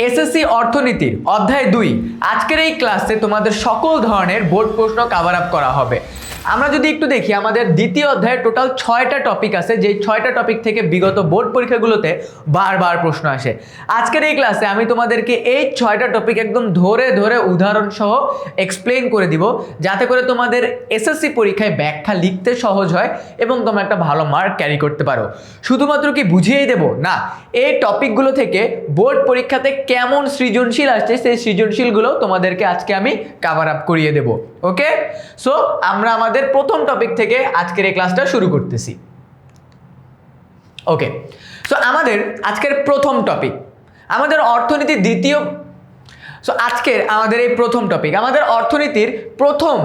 SSC অর্থনীতির অধ্যায় 2 আজকের এই ক্লাসে তোমাদের সকল ধরনের বোর্ড প্রশ্ন কভার আপ করা হবে। আমরা যদি একটু দেখি আমাদের দ্বিতীয় অধ্যায়ে টোটাল 6টা টপিক আছে, যেই 6টা টপিক থেকে বিগত বোর্ড পরীক্ষাগুলোতে বারবার প্রশ্ন আসে। আজকের এই ক্লাসে আমি তোমাদেরকে এই 6টা টপিক একদম ধরে ধরে উদাহরণ সহ এক্সপ্লেইন করে দিব, যাতে করে তোমাদের এসএসসি পরীক্ষায় ব্যাখ্যা লিখতে সহজ হয় এবং তোমরা একটা ভালো মার্ক ক্যারি করতে পারো। শুধুমাত্র কি বুঝিয়েই দেব না, এই টপিকগুলো থেকে বোর্ড পরীক্ষাতে কেমন সৃজনশীল আসছে সেই সৃজনশীলগুলো তোমাদেরকে আজকে আমি কভার আপ করিয়ে দেব। ওকে, সো আমরা আমাদের প্রথম টপিক থেকে আজকের এই ক্লাসটা শুরু করতেছি। ওকে, সো আমাদের আজকের প্রথম টপিক আমাদের অর্থনীতির দ্বিতীয়, সো আজকের আমাদের এই প্রথম টপিক আমাদের অর্থনীতির প্রথম,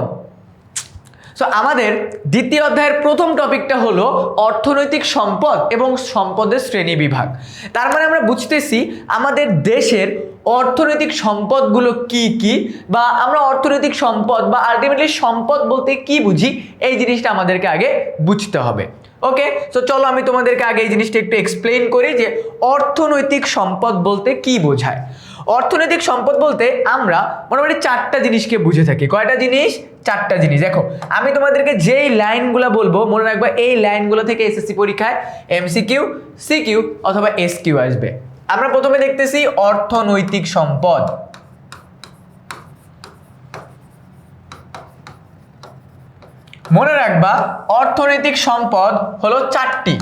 সো আমাদের দ্বিতীয় অধ্যায়ের প্রথম টপিকটা হলো অর্থনৈতিক সম্পদ এবং সম্পদের শ্রেণী বিভাগ। তার মানে আমরা বুঝতেছি আমাদের দেশের অর্থনৈতিক সম্পদগুলো কি কি, বা আমরা অর্থনৈতিক সম্পদ বা আলটিমেটলি সম্পদ বলতে কি বুঝি, এই জিনিসটা আমাদেরকে আগে বুঝতে হবে। ওকে, সো চলো আমি তোমাদেরকে আগে এই জিনিসটা একটু এক্সপ্লেইন করি যে অর্থনৈতিক সম্পদ বলতে কি বোঝায়। অর্থনৈতিক সম্পদ বলতে আমরা মোটামুটি 4টা জিনিসকে বুঝে থাকি। কয়টা জিনিস? 4টা জিনিস। দেখো আমি তোমাদেরকে যেই লাইনগুলো বলবো মনে রাখবা, এই লাইনগুলো থেকে এসএসসি পরীক্ষায় এমসিকিউ, সিকিউ অথবা এসকিউ আসবে। আমরা প্রথমে দেখতেছি অর্থনৈতিক সম্পদ। মনে রাখবা অর্থনৈতিক সম্পদ হলো 4টি।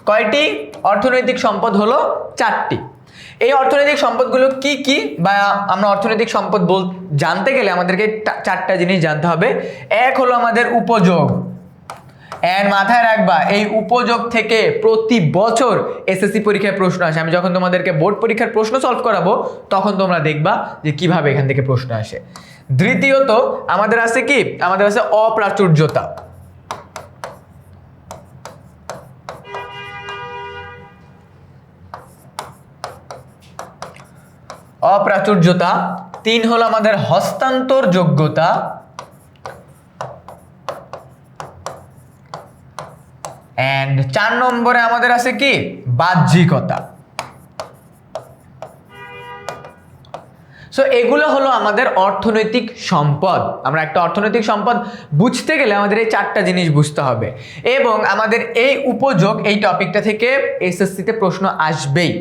কয়টি? অর্থনৈতিক সম্পদ হলো 4টি। এই অর্থনৈতিক সম্পদগুলো কি কি, বা আমরা অর্থনৈতিক সম্পদ জানতে গেলে আমাদেরকে 4টা জিনিস জানতে হবে। এক হলো আমাদের উপযোগ, এন্ড মাথায় রাখবা এই উপযোগ থেকে প্রতি বছর এসএসসি পরীক্ষায় প্রশ্ন আসে। আমি যখন তোমাদেরকে বোর্ড পরীক্ষার প্রশ্ন সলভ করাবো তখন তোমরা দেখবা যে কিভাবে এখান থেকে প্রশ্ন আসে। দ্বিতীয়ত আমাদের আছে কি? আমাদের আছে অপ্রাচুর্যতা। অপ্রাচুর্যতা। 3 হলো আমাদের হস্তান্তর যোগ্যতা। এন্ড 4 নম্বরে আমাদের আছে কি? বাহ্যিকতা। সো এগুলো হলো আমাদের অর্থনৈতিক সম্পদ। আমরা একটা অর্থনৈতিক সম্পদ বুঝতে গেলে আমাদের এই 4টা জিনিস বুঝতে হবে, এবং আমাদের এই উপযোগ এই টপিকটা থেকে এসএসসিতে প্রশ্ন আসবেই।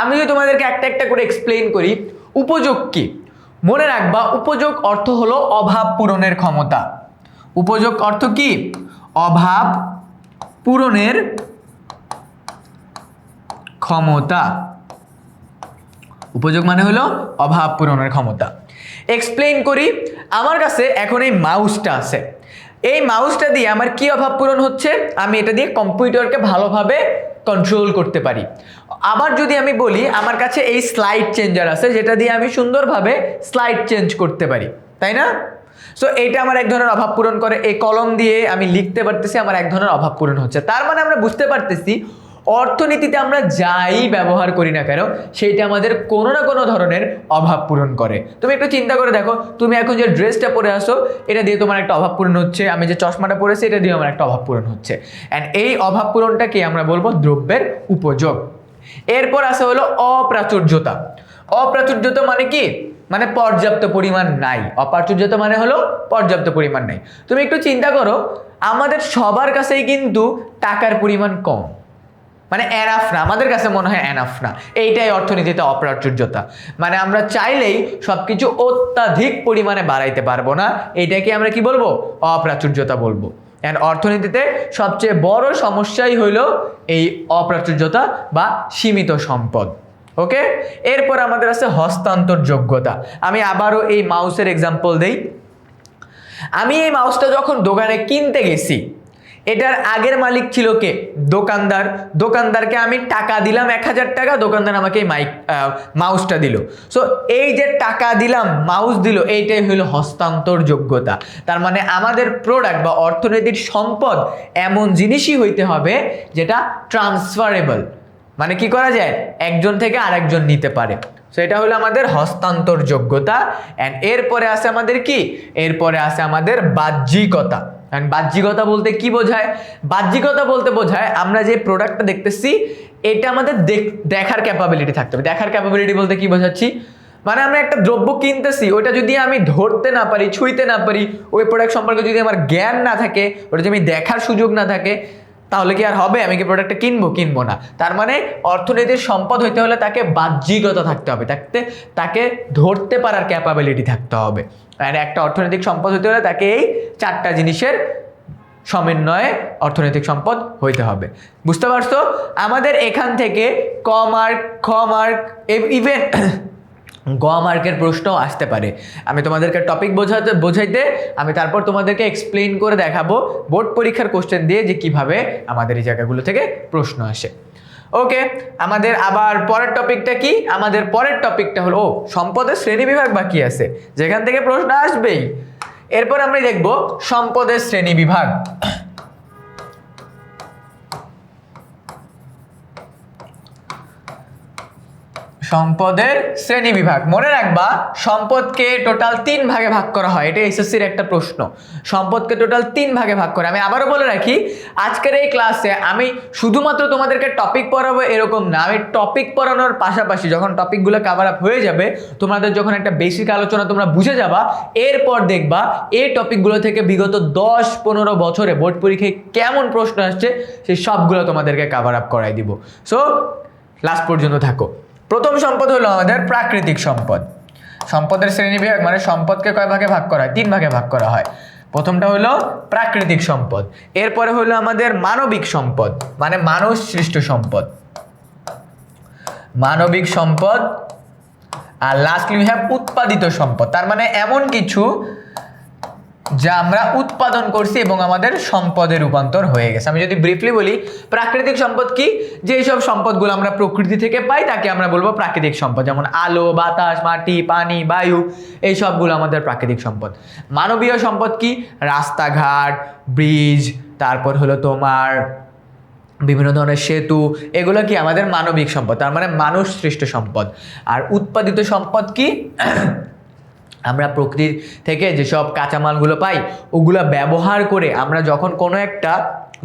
আমি যদি তোমাদেরকে একটা একটা করে এক্সপ্লেইন করি, উপযোগ কি? মনে রাখবা উপযোগ অর্থ হলো অভাব পূরণের ক্ষমতা। উপযোগ অর্থ কি? অভাব পূরণের ক্ষমতা। উপযোগ মানে হলো অভাব পূরণের ক্ষমতা। এক্সপ্লেইন করি, আমার কাছে এখন এই মাউসটা আছে, এই মাউসটা দিয়ে আমার কি অভাব পূরণ হচ্ছে? আমি এটা দিয়ে কম্পিউটারকে ভালোভাবে কন্ট্রোল করতে পারি। আবার যদি আমি বলি আমার কাছে এই স্লাইড চেঞ্জার আছে, যেটা দিয়ে আমি সুন্দরভাবে স্লাইড চেঞ্জ করতে পারি, তাই না? সো এইটা আমার এক ধরনের অভাব পূরণ করে। এই কলম দিয়ে আমি লিখতে পারতেছি, আমার এক ধরনের অভাব পূরণ হচ্ছে। তার মানে আমরা বুঝতে পারতেছি অর্থনীতিতে আমরা যাই ব্যবহার করি না কেন সেইটা আমাদের কোনো না কোনো ধরনের অভাব পূরণ করে। তুমি একটু চিন্তা করে দেখো, তুমি এখন যে ড্রেসটা পরে আসো এটা দিয়ে তোমার একটা অভাব পূরণ হচ্ছে, আমি যে চশমাটা পরেছি এটা দিয়ে আমার একটা অভাব পূরণ হচ্ছে। অ্যান্ড এই অভাব পূরণটাকে আমরা বলবো দ্রব্যের উপযোগ। এরপর আছে হলো অপ্রাচুর্যতা। অপ্রাচুর্যতা মানে কি? মানে পর্যাপ্ত পরিমাণ নাই। অপ্রাচুর্যতা মানে হলো পর্যাপ্ত পরিমাণ নাই। তুমি একটু চিন্তা করো, আমাদের সবার কাছেই কিন্তু টাকার পরিমাণ কম, মানে এনাফ না, আমাদের কাছে মনে হয় এনাফ না। এইটাই অর্থনীতিতে অপ্রাচুর্যতা। মানে আমরা চাইলেই সবকিছু অত্যাধিক পরিমাণে বাড়াইতে পারবো না, এইটাকে আমরা কি বলবো? অপ্রাচুর্যতা বলবো। এন্ড অর্থনীতিতে সবচেয়ে বড় সমস্যাই হইল এই অপ্রাচুর্যতা বা সীমিত সম্পদ। ওকে, এরপর আমাদের আছে হস্তান্তর যোগ্যতা। আমি আবারও এই মাউসের এক্সাম্পল দেই। আমি এই মাউসটা যখন দোকানে কিনতে গেছি, এটার আগের মালিক ছিল কে? দোকানদার। দোকানদারকে আমি টাকা দিলাম 1000 টাকা, দোকানদার আমাকে এই মাউসটা দিল। সো এই যে টাকা দিলাম, মাউস দিল, এইটাই হলো হস্তান্তর যোগ্যতা। তার মানে আমাদের প্রোডাক্ট বা অর্থনৈতিক সম্পদ এমন জিনিসই হইতে হবে যেটা ট্রান্সফারেবল, মানে কি করা যায়? একজন থেকে আরেকজন নিতে পারে। সো এটা হলো আমাদের হস্তান্তর যোগ্যতা। অ্যান্ড এরপরে আছে আমাদের কি? এরপরে আছে আমাদের বাহ্যিকতা। কারণ বাহ্যিকতা বলতে কি বোঝায়? বাহ্যিকতা বলতে বোঝায় আমরা যে প্রোডাক্টটা দেখতেছি এটা আমাদের দেখার ক্যাপাবিলিটি থাকতে হবে। দেখার ক্যাপাবিলিটি বলতে কি বোঝাচ্ছি? মানে আমরা একটা দ্রব্য কিনতেছি, ওটা যদি আমি ধরতে না পারি, ছুঁইতে না পারি, ওই প্রোডাক্ট সম্পর্কে যদি আমার জ্ঞান না থাকে, ওটা যদি আমি দেখার সুযোগ না থাকে, তাহলে কি আর হবে? আমি কি প্রোডাক্টটা কিনবো না। তার মানে অর্থনীতির সম্পদ হইতে হলে তাকে বাহ্যিকতা থাকতে হবে, তাকে ধরতে পারার ক্যাপাবিলিটি থাকতে হবে। আর একটা অর্থনৈতিক সম্পদ হইতে হলে তাকে এই 4টা জিনিসের সমন্বয়ে অর্থনৈতিক সম্পদ হইতে হবে। বুঝতে পারছো? আমাদের এখান থেকে ক মার্ক, খ মার্ক, ইভেন গ মার্কের প্রশ্ন আসতে পারে। আমি তোমাদেরকে টপিক বোঝাইতে আমি তারপর তোমাদেরকে এক্সপ্লেইন করে দেখাবো বোর্ড পরীক্ষার কোশ্চেন দিয়ে যে কিভাবে আমাদের এই জায়গাগুলো থেকে প্রশ্ন আসে। ওকে, আমাদের আবার পরের টপিকটা কি? আমাদের পরের টপিকটা হলো সম্পদের শ্রেণীবিভাগ বাকি আছে, যেখান থেকে প্রশ্ন আসবেই। এরপর আমরা দেখব সম্পদের শ্রেণীবিভাগ। সম্পদের শ্রেণীবিভাগ মনে রাখবা, সম্পদকে টোটাল 3 ভাগে ভাগ করা হয়। এটা এসএসসির একটা প্রশ্ন। সম্পদকে টোটাল 3 ভাগে ভাগ করে। আমি আবারও বলে রাখি, আজকের এই ক্লাসে আমি শুধুমাত্র তোমাদেরকে টপিক পড়াবো এরকম না, আমি টপিক পড়ানোর পাশাপাশি যখন টপিকগুলো কভার আপ হয়ে যাবে, তোমাদের যখন একটা বেসিক আলোচনা তোমরা বুঝে যাবা, এরপর দেখবা এই টপিকগুলো থেকে বিগত 10-15 বছরে বোর্ড পরীক্ষায় কেমন প্রশ্ন আসছে সেই সবগুলো তোমাদেরকে কভার আপ করাই দিব। সো লাস্ট পর্যন্ত থাকো। প্রথম সম্পদ হলো আমাদের প্রাকৃতিক সম্পদ। সম্পদের শ্রেণীবিভাগ মানে সম্পদকে কয় ভাগে ভাগ করা হয়? 3 ভাগে ভাগ করা হয়। প্রথমটা হলো প্রাকৃতিক সম্পদ, এরপরে হলো আমাদের মানবিক সম্পদ মানে মানুষ সৃষ্ট সম্পদ, মানবিক সম্পদ, আর লাস্টলি উই হ্যাভ উৎপাদিত সম্পদ। তার মানে এমন কিছু যা আমরা উৎপাদন করছি এবং আমাদের সম্পদে রূপান্তর হয়ে গেছে। আমি যদি ব্রিফলি বলি, প্রাকৃতিক সম্পদ কি? যেসব সম্পদগুলো আমরা প্রকৃতি থেকে পাই তাকে আমরা বলবো প্রাকৃতিক সম্পদ, যেমন আলো, বাতাস, মাটি, পানি, বায়ু, এই সবগুলো আমাদের প্রাকৃতিক সম্পদ। মানবীয় সম্পদ কি? রাস্তাঘাট, ব্রিজ, তারপর হলো তোমার বিভিন্ন ধরনের সেতু, এগুলো কি আমাদের মানবিক সম্পদ, তার মানে মানুষ সৃষ্ট সম্পদ। আর উৎপাদিত সম্পদ কি? আমরা প্রকৃতি থেকে যেসব কাঁচামালগুলো পাই ওগুলো ব্যবহার করে আমরা যখন কোনো একটা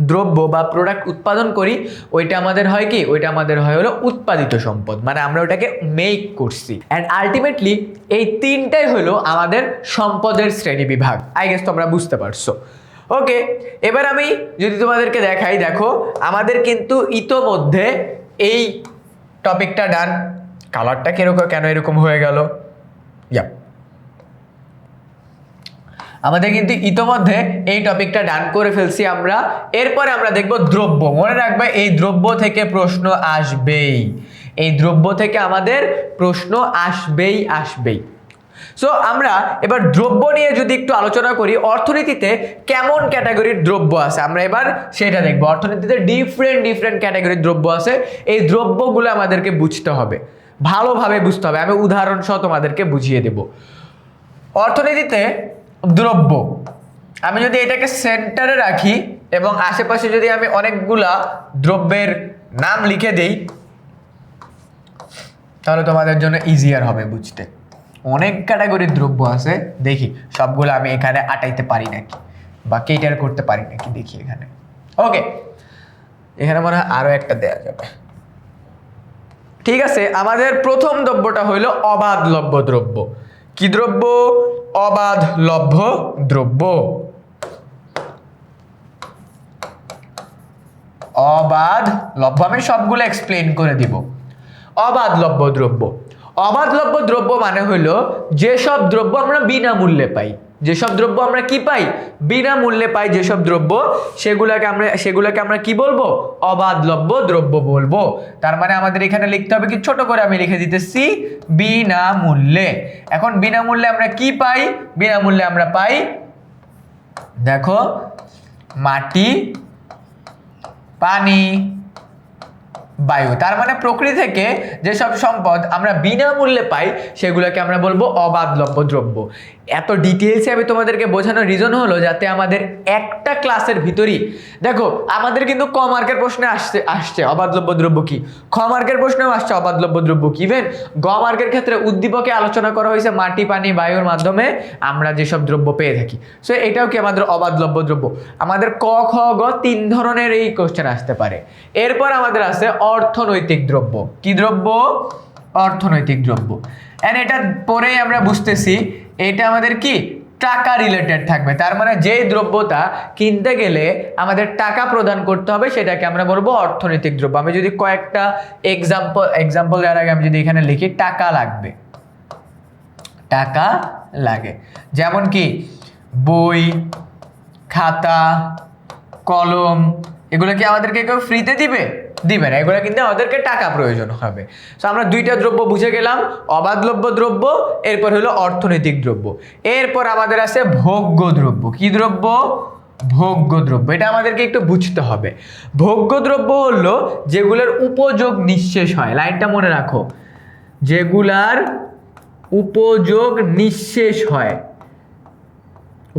দ্রব্য বা প্রোডাক্ট উৎপাদন করি, ওইটা আমাদের হয় কি? ওইটা আমাদের হয় হলো উৎপাদিত সম্পদ, মানে আমরা ওটাকে মেক করছি। অ্যান্ড আলটিমেটলি এই 3টাই হলো আমাদের সম্পদের শ্রেণীবিভাগ। আই গেস তোমরা বুঝতে পারছো। ওকে, এবার আমি যদি তোমাদেরকে দেখাই, দেখো আমাদের কিন্তু ইতোমধ্যে এই টপিকটা ডান। কালারটা কেন এরকম হয়ে গেল? আমাদের কিন্তু ইতোমধ্যে এই টপিকটা ডান করে ফেলছি আমরা। এরপরে আমরা দেখব দ্রব্য। মনে রাখবে এই দ্রব্য থেকে প্রশ্ন আসবেই, এই দ্রব্য থেকে আমাদের প্রশ্ন আসবেই। সো আমরা এবার দ্রব্য নিয়ে যদি একটু আলোচনা করি, অর্থনীতিতে কেমন ক্যাটাগরির দ্রব্য আছে আমরা এবার সেটা দেখব। অর্থনীতিতে ডিফারেন্ট ক্যাটাগরির দ্রব্য আছে, এই দ্রব্যগুলো আমাদেরকে বুঝতে হবে, ভালোভাবে বুঝতে হবে। আমি উদাহরণ সহ তোমাদেরকে বুঝিয়ে দেব। অর্থনীতিতে দ্রব্য, আমি যদি এটাকে সেন্টারে রাখি এবং আশেপাশে যদি আমি অনেকগুলা দ্রব্যের নাম লিখে দেই, তাহলে তোমাদের জন্য ইজিয়ার হবে বুঝতে। অনেক ক্যাটাগরির দ্রব্য আছে, দেখি সবগুলো আমি এখানে আটাইতে পারি নাকি বা কেটার করতে পারি নাকি, দেখি এখানে। ওকে, এখানে মনে হয় আরো একটা দেয়া যাবে। ঠিক আছে, আমাদের প্রথম দ্রব্যটা হইল অবাধলভ্য দ্রব্য। কি দ্রব্য? অবাধলভ্য দ্রব্য। অবাধলভ্য আমি সবগুলো এক্সপ্লেন করে দিব। অবাধলভ্য দ্রব্য, অবাধলভ্য দ্রব্য মানে হইল যেসব দ্রব্য আমরা বিনামূল্যে পাই। যেসব দ্রব্য আমরা কি পাই? বিনামূল্যে পাই যেসব দ্রব্য, সেগুলোকে আমরা কি বলবো? অবাধলভ্য দ্রব্য বলবো। তার মানে আমাদের এখানে লিখতে হবে কি, ছোট করে আমি লিখে দিতেছি বিনামূল্যে। এখন বিনামূল্যে আমরা কি পাই? বিনামূল্যে আমরা পাই, দেখো, মাটি, পানি, বায়ু। তার মানে প্রকৃতি থেকে যেসব সম্পদ আমরা বিনামূল্যে পাই সেগুলোকে আমরা বলবো অবাধলব্য দ্রব্য। এত ডিটেলসে আমি তোমাদেরকে বোঝানোর রিজন হলো যাতে আমাদের একটা ক্লাসের ভিতরই, দেখো আমাদের কিন্তু ক মার্কের প্রশ্নে আসছে অবাধলব্য দ্রব্য কি, খ মার্কের প্রশ্নেও আসছে অবাধলব্য দ্রব্য কি, ইভেন গ মার্কের ক্ষেত্রে উদ্দীপকে আলোচনা করা হয়েছে মাটি পানি বায়ুর মাধ্যমে আমরা যেসব দ্রব্য পেয়ে থাকি। সো এটাও কি আমাদের অবাধলব্য দ্রব্য। আমাদের ক খ গ 3 ধরনের এই কোশ্চেন আসতে পারে। এরপর আমাদের আছে অর্থনৈতিক দ্রব্য। কি দ্রব্য? অর্থনৈতিক দ্রব্য। এন্ড এটা পরেই আমরা বুঝতেছি এটা আমাদের কি টাকা রিলেটেড থাকবে। তার মানে যেই দ্রব্যটা কিনতে গেলে আমাদের টাকা প্রদান করতে হবে সেটাকে আমরা বলবো অর্থনৈতিক দ্রব্য। আমি যদি কয়েকটা এক্সাম্পল দেওয়ার আগে আমি যদি এখানে লিখি টাকা লাগবে, টাকা লাগে, যেমন কি বই, খাতা, কলম, এগুলো কি আমাদেরকে কেউ ফ্রিতে দিবে? দিবে না, এগুলো কিন্তু আমাদেরকে টাকা প্রয়োজন হবে। সো আমরা দুইটা দ্রব্য বুঝে গেলাম, অবাধলব্য দ্রব্য, এরপর হলো অর্থনৈতিক দ্রব্য। এরপর আমাদের আছে ভোগ্য দ্রব্য। কি দ্রব্য? ভোগ্য দ্রব্য। এটা আমাদেরকে একটু বুঝতে হবে। ভোগ্য দ্রব্য হলো যেগুলোর উপযোগ নিঃশেষ হয়, লাইনটা মনে রাখো, যেগুলার উপযোগ নিঃশেষ হয়।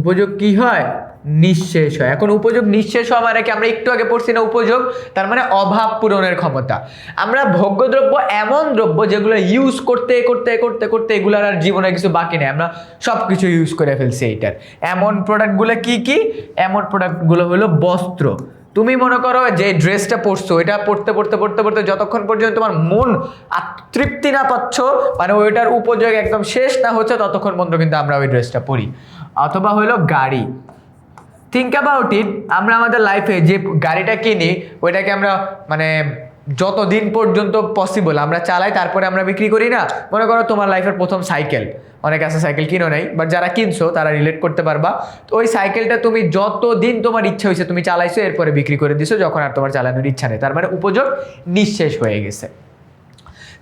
উপযোগ কি হয়? নিঃশেষ হয়। এখন উপযোগ নিঃশেষ হওয়া মানে কি? আমরা একটু আগে পড়ছি না উপযোগ, তার মানে অভাব পূরণের ক্ষমতা। আমরা ভোগ্যদ্রব্য এমন দ্রব্য যেগুলো ইউজ করতে করতে করতে করতে এগুলোর আর জীবনে কিছু বাকি নেই, আমরা সব কিছু ইউজ করে ফেলছি এইটার। এমন প্রোডাক্টগুলো কি কি? এমন প্রোডাক্টগুলো হলো বস্ত্র। তুমি মনে করো যে ড্রেসটা পরছো, এটা পড়তে পড়তে পড়তে পড়তে যতক্ষণ পর্যন্ত তোমার মন তৃপ্তি না পাচ্ছ, মানে ওইটার উপযোগ একদম শেষ না হচ্ছে, ততক্ষণ পর্যন্ত কিন্তু আমরা ওই ড্রেসটা পরি। অথবা হলো গাড়ি। থিঙ্ক অ্যাবাউট ইট, আমরা আমাদের লাইফে যে গাড়িটা কিনি ওইটাকে আমরা মানে যতদিন পর্যন্ত পসিবল আমরা চালাই, তারপরে আমরা বিক্রি করি না। মনে করো তোমার লাইফের প্রথম সাইকেল, অনেক আছে সাইকেল কিনো নাই, বাট যারা কিনছো তারা রিলেট করতে পারবা। তো ওই সাইকেলটা তুমি যতদিন তোমার ইচ্ছা হয়েছে তুমি চালাইছো, এরপরে বিক্রি করে দিছো যখন আর তোমার চালানোর ইচ্ছা নেই, তার মানে উপযোগ নিঃশেষ হয়ে গেছে।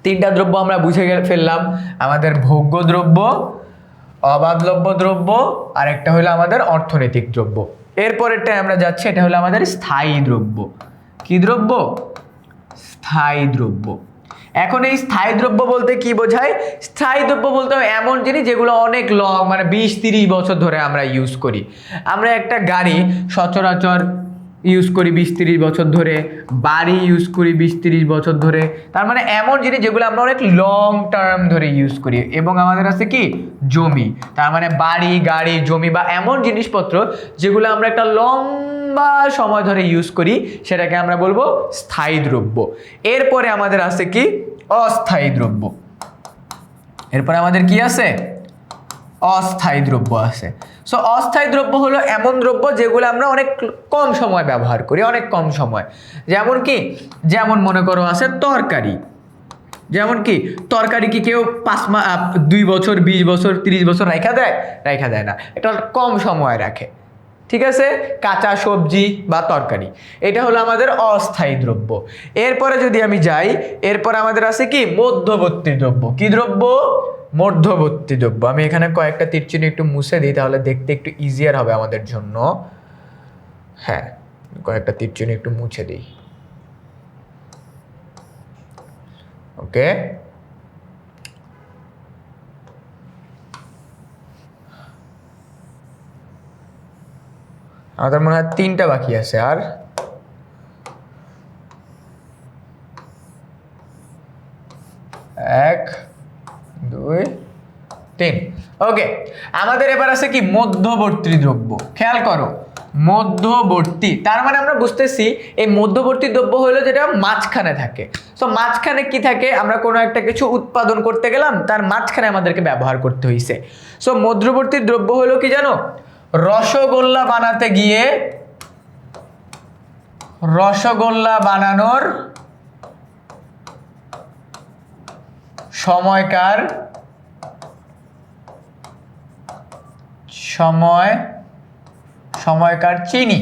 3টা দ্রব্য আমরা বুঝে ফেললাম, আমাদের ভোগ্য দ্রব্য, অবাধলব্য দ্রব্য, আর একটা হলো আমাদের অর্থনৈতিক দ্রব্য। এরপরেরটায় আমরা যাচ্ছি, এটা হলো আমাদের স্থায়ী দ্রব্য। কি দ্রব্য? স্থায়ী দ্রব্য। এখন এই স্থায়ী দ্রব্য বলতে কি বোঝায়? স্থায়ী দ্রব্য বলতে এমন জিনিস যেগুলো অনেক লং, মানে 20-30 বছর ধরে আমরা ইউজ করি। আমরা একটা গাড়ি সচরাচর ইউজ করি 20-30 বছর ধরে, বাড়ি ইউজ করি 20-30 বছর ধরে। তার মানে এমন জিনিস যেগুলো আমরা অনেক লং টার্ম ধরে ইউজ করি। এবং আমাদের আছে কি জমি, তার মানে বাড়ি, গাড়ি, জমি বা এমন জিনিসপত্র যেগুলো আমরা একটা লম্বা সময় ধরে ইউজ করি, সেটাকে আমরা বলবো স্থায়ী দ্রব্য। এরপরে আমাদের আছে কি অস্থায়ী দ্রব্য। এরপরে আমাদের কি আছে? অস্থায়ী দ্রব্য আছে। সো অস্থায়ী দ্রব্য হলো এমন দ্রব্য যেগুলো আমরা অনেক কম সময় ব্যবহার করি, অনেক কম সময়। যেমন কি? যেমন মনে করো আছে তরকারি। যেমন কি তরকারি কি কেউ 2 বছর, 20 বছর, 30 বছর রাখা দেয়? রাখা দেয় না, এটা কম সময় রাখে। ঠিক আছে, কাঁচা সবজি বা তরকারি, এটা হলো আমাদের অস্থায়ী দ্রব্য। এরপরে যদি আমি যাই, এরপর আমাদের আছে কি মধ্যবর্তী দ্রব্য। কি দ্রব্য? মধ্যবর্তী দ্রব্য। আমি এখানে কয়েকটা তীরচিহ্ন একটু মুছে দিই, তাহলে দেখতে একটু ইজিয়ার হবে আমাদের জন্য। হ্যাঁ, কয়েকটা তীরচিহ্ন একটু মুছে দিই। ওকে, আমাদের মনে হয় 3টা বাকি আছে। আর 1, 2, 3। ওকে, আমাদের এবার আছে কি মধ্যবর্তী দ্রব্য। খেয়াল করো, মধ্যবর্তী, তার মানে আমরা বুঝতেছি এই মধ্যবর্তী দ্রব্য হলো যেটা মাঝখানে থাকে। সো মাঝখানে কি থাকে? আমরা কোনো একটা কিছু উৎপাদন করতে গেলাম, তার মাঝখানে আমাদেরকে ব্যবহার করতে হয়েছে। সো মধ্যবর্তী দ্রব্য হলো কি জানো? রসগোল্লা বানাতে গিয়ে রসগোল্লা বানানোর সময়কার চিনি।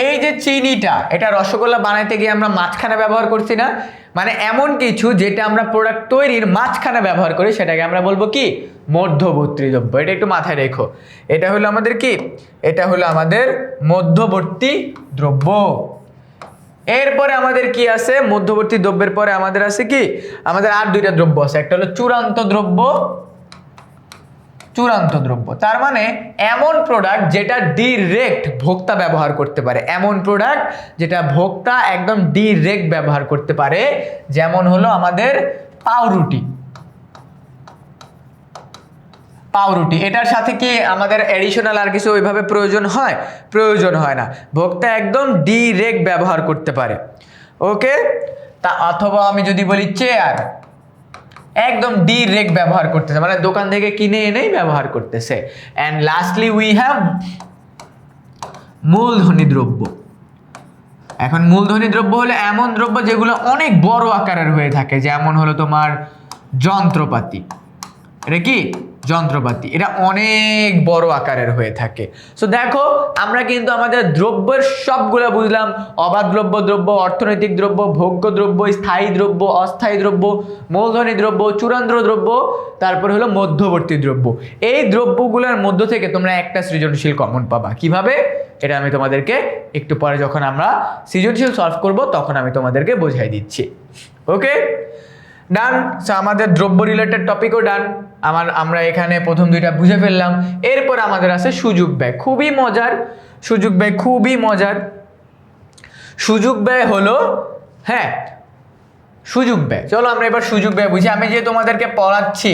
এই যে চিনিটা, এটা রসগোল্লা বানাইতে গিয়ে আমরা মাঝখানে ব্যবহার করছি না? মানে এমন কিছু যেটা আমরা প্রোডাক্ট তৈরির মাঝখানে ব্যবহার করি, সেটাকে আমরা বলবো কি মধ্যবর্তী দ্রব্য। এটা একটু মাথায় রেখো, এটা হলো আমাদের কি, এটা হলো আমাদের মধ্যবর্তী দ্রব্য। এরপরে আমাদের কি আছে, মধ্যবর্তী দ্রব্যের পরে আমাদের আছে কি, আমাদের আর দুইটা দ্রব্য আছে, একটা হলো চূড়ান্ত দ্রব্য, চূড়ান্ত দ্রব্য তার মানে এমন প্রোডাক্ট যেটা ডিরেক্ট ভোক্তা ব্যবহার করতে পারে, এমন প্রোডাক্ট যেটা ভোক্তা একদম ডিরেক্ট ব্যবহার করতে পারে, যেমন হলো আমাদের পাউরুটি। পাউরুটি এটার সাথে কি আমাদের এডিশনাল আর কিছু ওইভাবে প্রয়োজন হয়? প্রয়োজন হয় না, ভোক্তা একদম ডিরেক্ট ব্যবহার করতে পারে। ওকে, তা অথবা আমি যদি বলি চেয়ার, একদম ডিরেক্ট ব্যবহার করতেছে, মানে দোকান থেকে কিনে এনেই ব্যবহার করতেছে। অ্যান্ড লাস্টলি উই হ্যাভ মূলধনী দ্রব্য। এখন মূলধনী দ্রব্য হলো এমন দ্রব্য যেগুলো অনেক বড় আকারের হয়ে থাকে, যেমন হলো তোমার যন্ত্রপাতি। এটা কি যন্ত্রপাতি, এটা অনেক বড় আকারের হয়ে থাকে। সো দেখো আমরা কিন্তু আমাদের দ্রব্যের সবগুলো বুঝলাম, অবাধ দ্রব্য, দ্রব্য অর্থনৈতিক দ্রব্য, ভোগ্য দ্রব্য, স্থায়ী দ্রব্য, অস্থায়ী দ্রব্য, মূলধনী দ্রব্য, চূড়ান্ত দ্রব্য, তারপর হলো মধ্যবর্তী দ্রব্য। এই দ্রব্যগুলোর মধ্য থেকে তোমরা একটা সৃজনশীল কমন পাবা। কিভাবে? এটা আমি তোমাদেরকে একটু পরে যখন আমরা সৃজনশীল সলভ করব তখন আমি তোমাদেরকে বোঝাই দিচ্ছি। ওকে, ডান। সো আমাদের দ্রব্য রিলেটেড টপিকও ডান। আমরা এখানে প্রথম দুইটা বুঝে ফেললাম। এরপর আমাদের আছে সুযোগ ব্যয়, খুবই মজার। সুযোগ ব্যয় খুবই মজার। সুযোগ ব্যয় হলো, হ্যাঁ সুযোগ ব্যয়, চলো আমরা এবার সুযোগ ব্যয় বুঝি। আমি যে তোমাদেরকে পড়াচ্ছি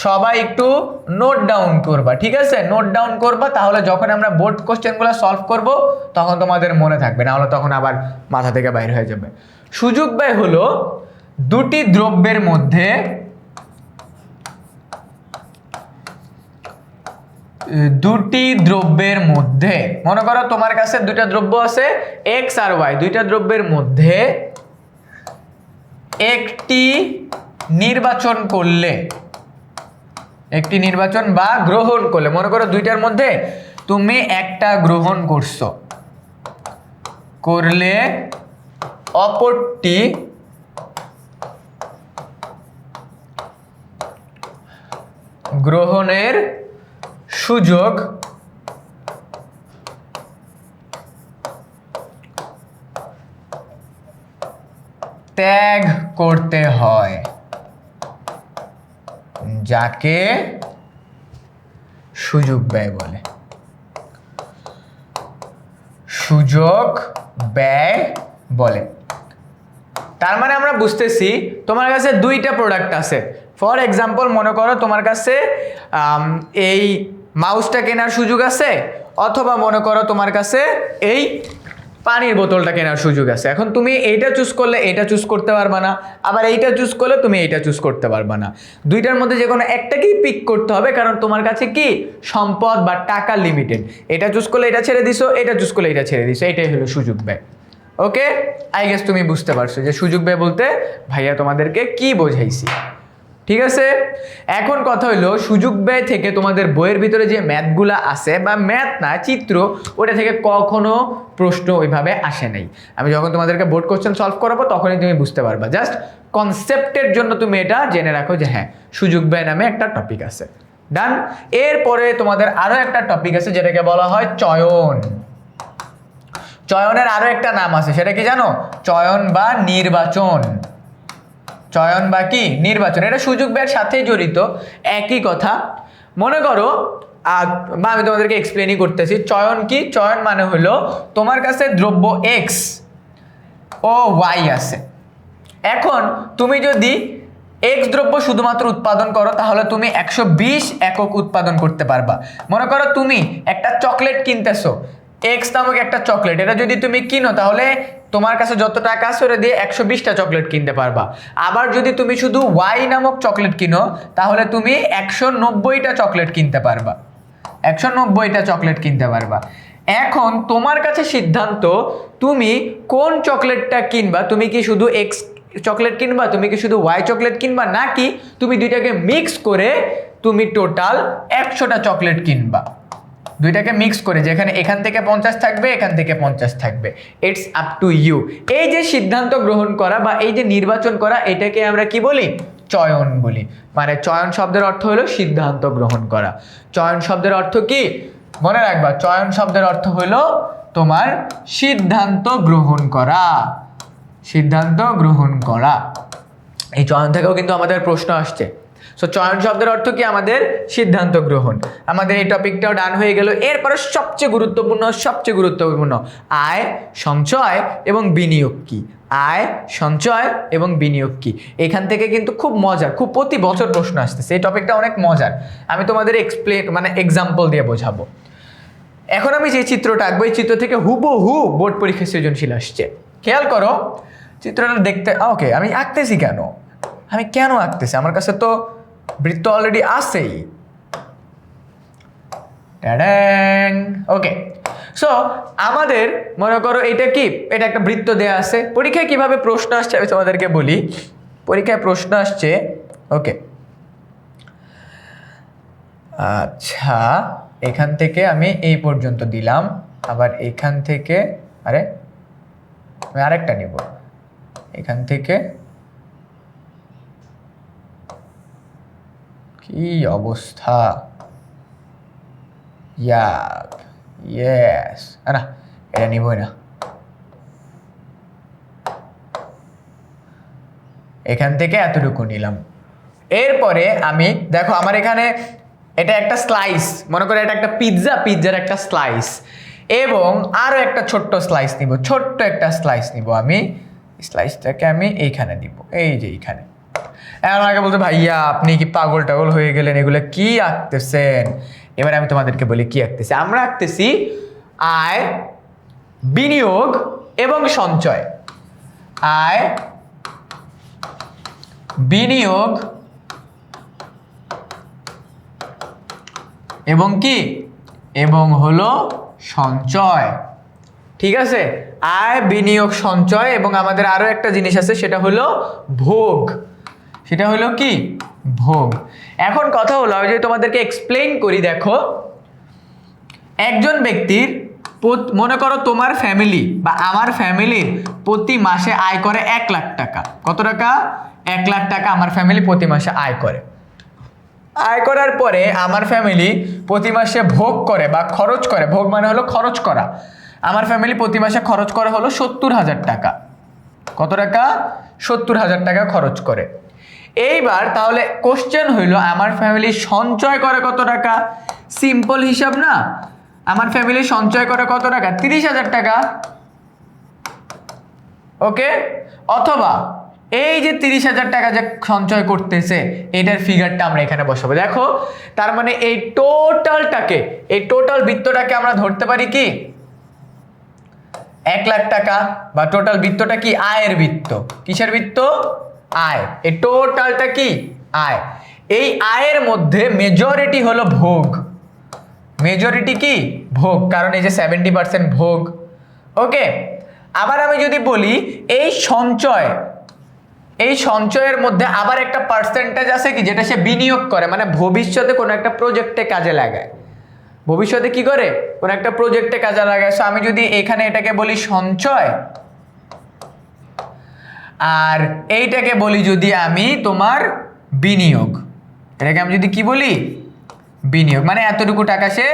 সবাই একটু নোট ডাউন করবা, ঠিক আছে? নোট ডাউন করবা, তাহলে যখন আমরা বোর্ড কোশ্চেনগুলো সলভ করব তখন তোমাদের মনে থাকবে, না হলে তখন আবার মাথা থেকে বাইরে হয়ে যাবে। সুযোগ ব্যয় হলো দুটি দ্রব্যের মধ্যে মনে করো তোমার কাছে দুইটা দ্রব্য আছে এক্স আর ওয়াই, দুইটা দ্রব্যের মধ্যে একটি নির্বাচন বা গ্রহণ করলে, মনে করো দুইটার মধ্যে তুমি একটা গ্রহণ করলে অপরটি গ্রহণের সুযোগ ত্যাগ করতে হয়, যাকে সুযোগ ব্যয় বলে। সুযোগ ব্যয় বলে। তার মানে আমরা বুঝতেছি তোমার কাছে দুইটা প্রোডাক্ট আছে। ফর এক্সাম্পল মনে করো তোমার কাছে এই মাউসটা কেনার সুযোগ আছে, অথবা মনে করো তোমার কাছে এই পানির বোতলটা কেনার সুযোগ আছে। এখন তুমি এইটা চুজ করলে এটা চুজ করতে পারবা না, আবার এইটা চুজ করলে তুমি এইটা চুজ করতে পারবা না। দুইটার মধ্যে যে কোনো একটাকেই পিক করতে হবে, কারণ তোমার কাছে কি সম্পদ বা টাকা লিমিটেড। এটা চুজ করলে এটা ছেড়ে দিছো, এটা চুজ করলে এটা ছেড়ে দিছো, এটাই হলো সুযোগ ব্যয়। ওকে, আই গেস তুমি বুঝতে পারছো যে সুযোগ ব্যয় বলতে ভাইয়া তোমাদেরকে কি বোঝাইছি। ঠিক আছে, এখন কথা হলো সুযোগ ব্যয় থেকে তোমাদের বইয়ের ভিতরে যে ম্যাথগুলো আছে, বা ম্যাথ না চিত্র, ওটা থেকে কখনো প্রশ্ন ওইভাবে আসে নাই। আমি যখন তোমাদেরকে বোর্ড কোশ্চেন সলভ করাবো তখনই তুমি বুঝতে পারবা। জাস্ট কনসেপ্টের জন্য তুমি এটা জেনে রাখো যে হ্যাঁ সুযোগ ব্যয় নামে একটা টপিক আছে। ডান। এরপরে তোমাদের আরো একটা টপিক আছে যেটাকে বলা হয় চয়ন। চয়নের আরো একটা নাম আছে, সেটা কি জানো? চয়ন বা নির্বাচন। চয়ন বা কি নির্বাচন, এটা সুযোগ ব্যয়ের সাথেই জড়িত, একই কথা। মনে করো বা আমি তোমাদেরকে এক্সপ্লেনই করতেছি চয়ন কি। চয়ন মানে হলো তোমার কাছে দ্রব্য এক্স ও ওয়াই আছে। এখন তুমি যদি এক্স দ্রব্য শুধুমাত্র উৎপাদন করো তাহলে তুমি 120 একক উৎপাদন করতে পারবা। মনে করো তুমি একটা চকলেট কিনতেছো, এক্স নামক একটা চকলেট, এটা যদি তুমি কিনো তাহলে তোমার কাছে যত টাকা আছে ওটা দিয়ে 120টা চকলেট কিনতে পারবা। আবার যদি তুমি শুধু ওয়াই নামক চকলেট কিনো তাহলে তুমি 190টা চকলেট কিনতে পারবা। 190টা চকলেট কিনতে পারবা। এখন তোমার কাছে সিদ্ধান্ত, তুমি কোন চকলেটটা কিনবা। তুমি কি শুধু এক্স চকলেট কিনবা, তুমি কি শুধু ওয়াই চকলেট কিনবা, নাকি তুমি দুইটাকে মিক্স করে তুমি টোটাল 100টা চকলেট কিনবা। দুইটাকে মিক্স করে, যেখানে এখান থেকে 50 থাকবে, এখান থেকে 50 থাকবে। It's up to you. এই যে সিদ্ধান্ত গ্রহণ করা বা এই যে নির্বাচন করা, এটাকে আমরা কি বলি? চয়ন বলি। মানে চয়ন শব্দের অর্থ হলো সিদ্ধান্ত গ্রহণ করা। চয়ন শব্দের অর্থ কি মনে রাখবা? চয়ন শব্দের অর্থ হলো তোমার সিদ্ধান্ত গ্রহণ করা। সিদ্ধান্ত গ্রহণ করা। এই চয়ন থেকেও কিন্তু আমাদের প্রশ্ন আসছে। সো চয়ন শব্দের অর্থ কি? আমাদের সিদ্ধান্ত গ্রহণ। আমাদের এই টপিকটাও ডান হয়ে গেল। এরপরে সবচেয়ে গুরুত্বপূর্ণ আয়, সঞ্চয় এবং বিনিয়োগ কি? আয়, সঞ্চয় এবং বিনিয়োগ কি? এখান থেকে কিন্তু খুব মজার, খুব প্রতি বছর প্রশ্ন আসতেছে। এই টপিকটা অনেক মজার। আমি তোমাদের এক্সাম্পল দিয়ে বোঝাবো। এখন আমি যে চিত্রটা আঁকবো, এই চিত্র থেকে হুবহু বোর্ড পরীক্ষা সৃজনশীল আসছে। খেয়াল করো চিত্রটা দেখতে। ওকে, আমি আঁকতেছি কেন? আমার কাছে তো বৃত্ত অলরেডি আছেই। ওকে, সো আমাদের মনে করো এটা কি, এটা একটা বৃত্ত দেয়া আছে। পরীক্ষায় কিভাবে প্রশ্ন আসছে আমি তোমাদেরকে বলি। পরীক্ষায় প্রশ্ন আসছে, ওকে আচ্ছা, এখান থেকে আমি এই পর্যন্ত দিলাম, আবার এখান থেকে আমি আরেকটা নিব, এখান থেকে। কি অবস্থা! ইয়েস, না এটা নিবই না। এখান থেকে এতটুকু নিলাম। এরপরে আমি দেখো আমার এখানে এটা একটা স্লাইস, মনে করো এটা একটা পিৎজার একটা স্লাইস, এবং আরো একটা ছোট্ট স্লাইস নিব, আমি স্লাইসটাকে আমি এইখানে দিব, এই যে এইখানে। এখন আগে বলতে ভাইয়া আপনি কি পাগল টাগল হয়ে গেলেন, এগুলো কি আঁকতেছেন? এবার আমি তোমাদেরকে বলি কি আঁকতেছি। আমরা আঁকতেছি আয়, বিনিয়োগ এবং সঞ্চয়। আয়, বিনিয়োগ এবং কি, এবং হলো সঞ্চয়। ঠিক আছে, আয়, বিনিয়োগ, সঞ্চয়, এবং আমাদের আরো একটা জিনিস আছে, সেটা হলো ভোগ। সেটা হলো কি? ভোগ। এখন কথা হলো, আমি যদি তোমাদেরকে এক্সপ্লেইন করি, দেখো একজন ব্যক্তির, মনে করো তোমার ফ্যামিলি বা আমার ফ্যামিলির প্রতি মাসে আয় করে 1 লাখ টাকা। কত টাকা? 1 লাখ টাকা আমার ফ্যামিলি প্রতি মাসে আয় করে। আয় করার পরে আমার ফ্যামিলি প্রতি মাসে ভোগ করে বা খরচ করে। ভোগ মানে হলো খরচ করা। আমার ফ্যামিলি প্রতি মাসে খরচ করে হলো 70,000 টাকা। কত টাকা? 70,000 টাকা খরচ করে। এইবার তাহলে কোশ্চেন হইল, আমার ফ্যামিলি সঞ্চয় করে কত টাকা? সিম্পল হিসাব না? আমার ফ্যামিলি সঞ্চয় করে কত টাকা? 30,000 টাকা। ওকে, অথবা এই যে 30,000 টাকা যে সঞ্চয় করতেছে, এটার ফিগারটা আমরা এখানে বসাবো। দেখো, তার মানে এই টোটাল বৃত্তটাকে আমরা ধরতে পারি কি 1 লাখ টাকা, বা টোটাল বৃত্তটা কি? আয়ের বৃত্ত। কিসের বৃত্ত? আয়। এই টোটালটা কি? আয়। এই আয়ের মধ্যে মেজরিটি হলো ভোগ। মেজরিটি কি? ভোগ, কারণ এই যে 70% ভোগ। ওকে, আবার আমি যদি বলি এই সঞ্চয়ের মধ্যে আবার একটা পার্সেন্টেজ আছে কি, যেটা সে বিনিয়োগ করে, মানে ভবিষ্যতে কোনো একটা প্রজেক্টে কাজে লাগায়। ভবিষ্যতে কি করে? কোনো একটা প্রজেক্টে কাজে লাগায়। সো আমি যদি এখানে এটাকে বলি সঞ্চয়, আর এইটাকে বলি যদি আমি তোমার বিনিয়োগ, এটাকে আমি যদি কি বলি? বিনিয়োগ। মানে এতটুকু টাকা সে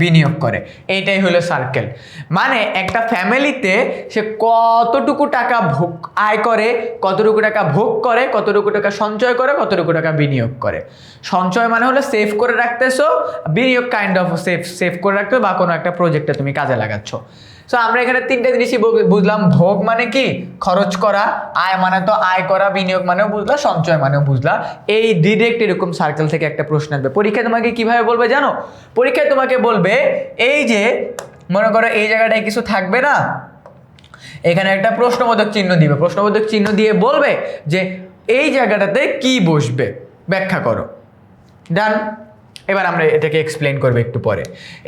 বিনিয়োগ করে। এইটাই হলো সার্কেল। মানে একটা ফ্যামিলিতে সে কতটুকু টাকা আয় করে, কতটুকু টাকা ভোগ করে, কতটুকু টাকা সঞ্চয় করে, কতটুকু টাকা বিনিয়োগ করে। সঞ্চয় মানে হলো সেভ করে রাখতেছো, বিনিয়োগ কাইন্ড অফ সেভ করে রাখতে বা কোনো একটা প্রজেক্টে তুমি কাজে লাগাচ্ছ। সো আমরা এখানে 3টে জিনিসই বুঝলাম। ভোগ মানে কি? খরচ করা। আয় মানে তো আয় করা। বিনিয়োগ মানেও বুঝলা, সঞ্চয় মানেও বুঝলা। এই ডিরেক্ট এরকম সার্কেল থেকে একটা প্রশ্ন আসবে পরীক্ষায়। তোমাকে কিভাবে বলবে জানো? পরীক্ষায় তোমাকে বলবে, এই যে মনে করো এই জায়গাটায় কিছু থাকবে না, এখানে একটা প্রশ্নবোধক চিহ্ন দিবে। প্রশ্নবোধক চিহ্ন দিয়ে বলবে যে এই জায়গাটাতে কি বসবে, ব্যাখ্যা করো। ডান। এবার আমরা এটাকে এক্সপ্লেন করবো একটু পরে।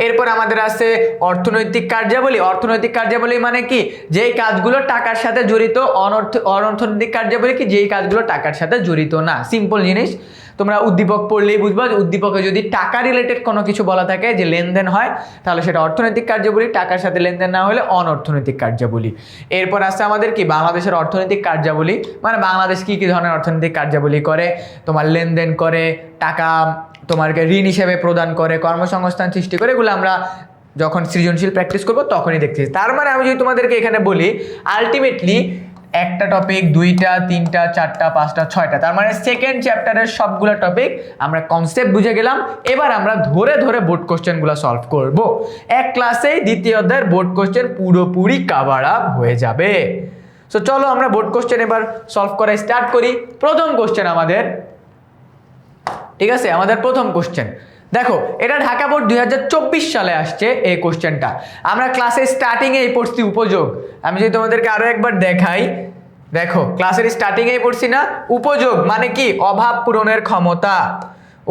এরপর আমাদের আছে অর্থনৈতিক কার্যাবলী। অর্থনৈতিক কার্যাবলী মানে কি? যেই কাজগুলো টাকার সাথে জড়িত। অনর্থনৈতিক কার্যাবলী কি? যেই কাজগুলো টাকার সাথে জড়িত না। সিম্পল জিনিস, তোমরা উদ্দীপক পড়লেই বুঝবা যে উদ্দীপকে যদি টাকা রিলেটেড কোনো কিছু বলা থাকে, যে লেনদেন হয়, তাহলে সেটা অর্থনৈতিক কার্যাবলী। টাকার সাথে লেনদেন না হলে অনর্থনৈতিক কার্যাবলী। এরপর আছে আমাদের কি? বাংলাদেশের অর্থনৈতিক কার্যাবলী। মানে বাংলাদেশ কি কি ধরনের অর্থনৈতিক কার্যাবলী করে? তোমার লেনদেন করে, টাকা তোমাকে ঋণ হিসেবে প্রদান করে, কর্মসংস্থান সৃষ্টি করে। এগুলো আমরা যখন সৃজনশীল প্র্যাকটিস করবো তখনই দেখতেছি। তার মানে আমি যদি তোমাদেরকে এখানে বলি, আলটিমেটলি একটা টপিক, দুইটা, তিনটা, চারটা, পাঁচটা, ছয়টা, তার মানে সেকেন্ড চ্যাপ্টারের সবগুলো টপিক আমরা কনসেপ্ট বুঝে গেলাম। এবার আমরা ধরে ধরে বোর্ড কোশ্চেনগুলো সলভ করব। এক ক্লাসেই দ্বিতীয় অধ্যায়ের বোর্ড কোশ্চেন পুরোপুরি কাভার আপ হয়ে যাবে। সো চলো আমরা বোর্ড কোশ্চেন এবার সলভ করা স্টার্ট করি। প্রথম কোশ্চেন আমাদের, ঠিক আছে, আমাদের প্রথম কোশ্চেন দেখো, এটা ঢাকা বোর্ড 2024 সালে আসছে এই কোশ্চেনটা। আমরা ক্লাসে স্টার্টিংয়েই পড়ছি উপযোগ। আমি যদি তোমাদেরকে আরো একবার দেখাই, দেখো ক্লাসের স্টার্টিংয়েই পড়ছি না, উপযোগ মানে কি? অভাব পূরণের ক্ষমতা।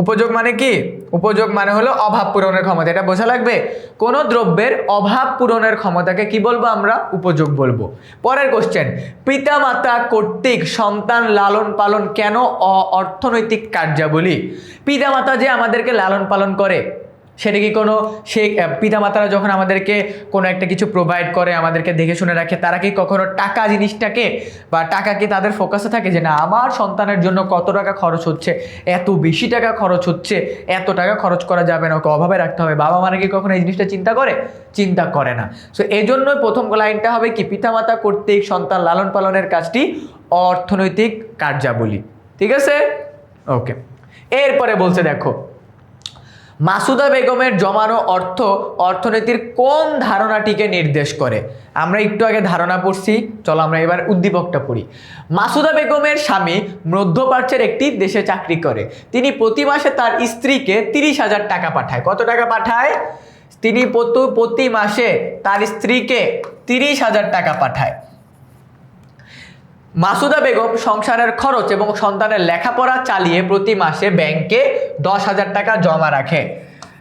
উপযোগ মানে কি? উপযোগ মানে হলো অভাব পূরণের ক্ষমতা। এটা বোঝা লাগবে। কোনো দ্রব্যের অভাব পূরণের ক্ষমতাকে কি বলবো আমরা? উপযোগ বলবো। পরের কোশ্চেন, পিতামাতা কর্তৃক সন্তান লালন পালন কেন অর্থনৈতিক কার্যাবলী? পিতামাতা যে আমাদেরকে লালন পালন করে, সেটা কি কোনো পিতামাতারা যখন আমাদেরকে কোনো একটা কিছু প্রোভাইড করে, আমাদেরকে দেখে শুনে রাখে, তারা কি কখনো টাকা জিনিসটাকে বা টাকা কি তাদের ফোকাসে থাকে যে না আমার সন্তানের জন্য কত টাকা খরচ হচ্ছে, এত বেশি টাকা খরচ হচ্ছে, এত টাকা খরচ করা যাবে না, ওকে অভাবে রাখতে হবে? বাবা মারা কি কখনো এই জিনিসটা চিন্তা করে? চিন্তা করে না। সো এই জন্যই প্রথম লাইনটা হবে কি? পিতামাতা কর্তৃক সন্তান লালন পালনের কাজটি অর্থনৈতিক কার্যাবলী। ঠিক আছে, ওকে। এরপরে বলছে দেখো, মাসুদা বেগমের জমানো অর্থ অর্থনীতির কোন ধারণাটিকে নির্দেশ করে? আমরা একটু আগে ধারণা পড়ছি, চলো আমরা এবার উদ্দীপকটা পড়ি। মাসুদা বেগমের স্বামী মধ্যপ্রাচ্যের একটি দেশে চাকরি করে। তিনি প্রতি মাসে তার স্ত্রীকে 30,000 টাকা পাঠায়। কত টাকা পাঠায়? তিনি প্রতি মাসে তার স্ত্রীকে 30,000 টাকা পাঠায়। মাসুদা বেগম সংসারের খরচ এবং সন্তানের লেখাপড়া চালিয়ে প্রতি মাসে ব্যাংকে 10,000 টাকা জমা রাখে।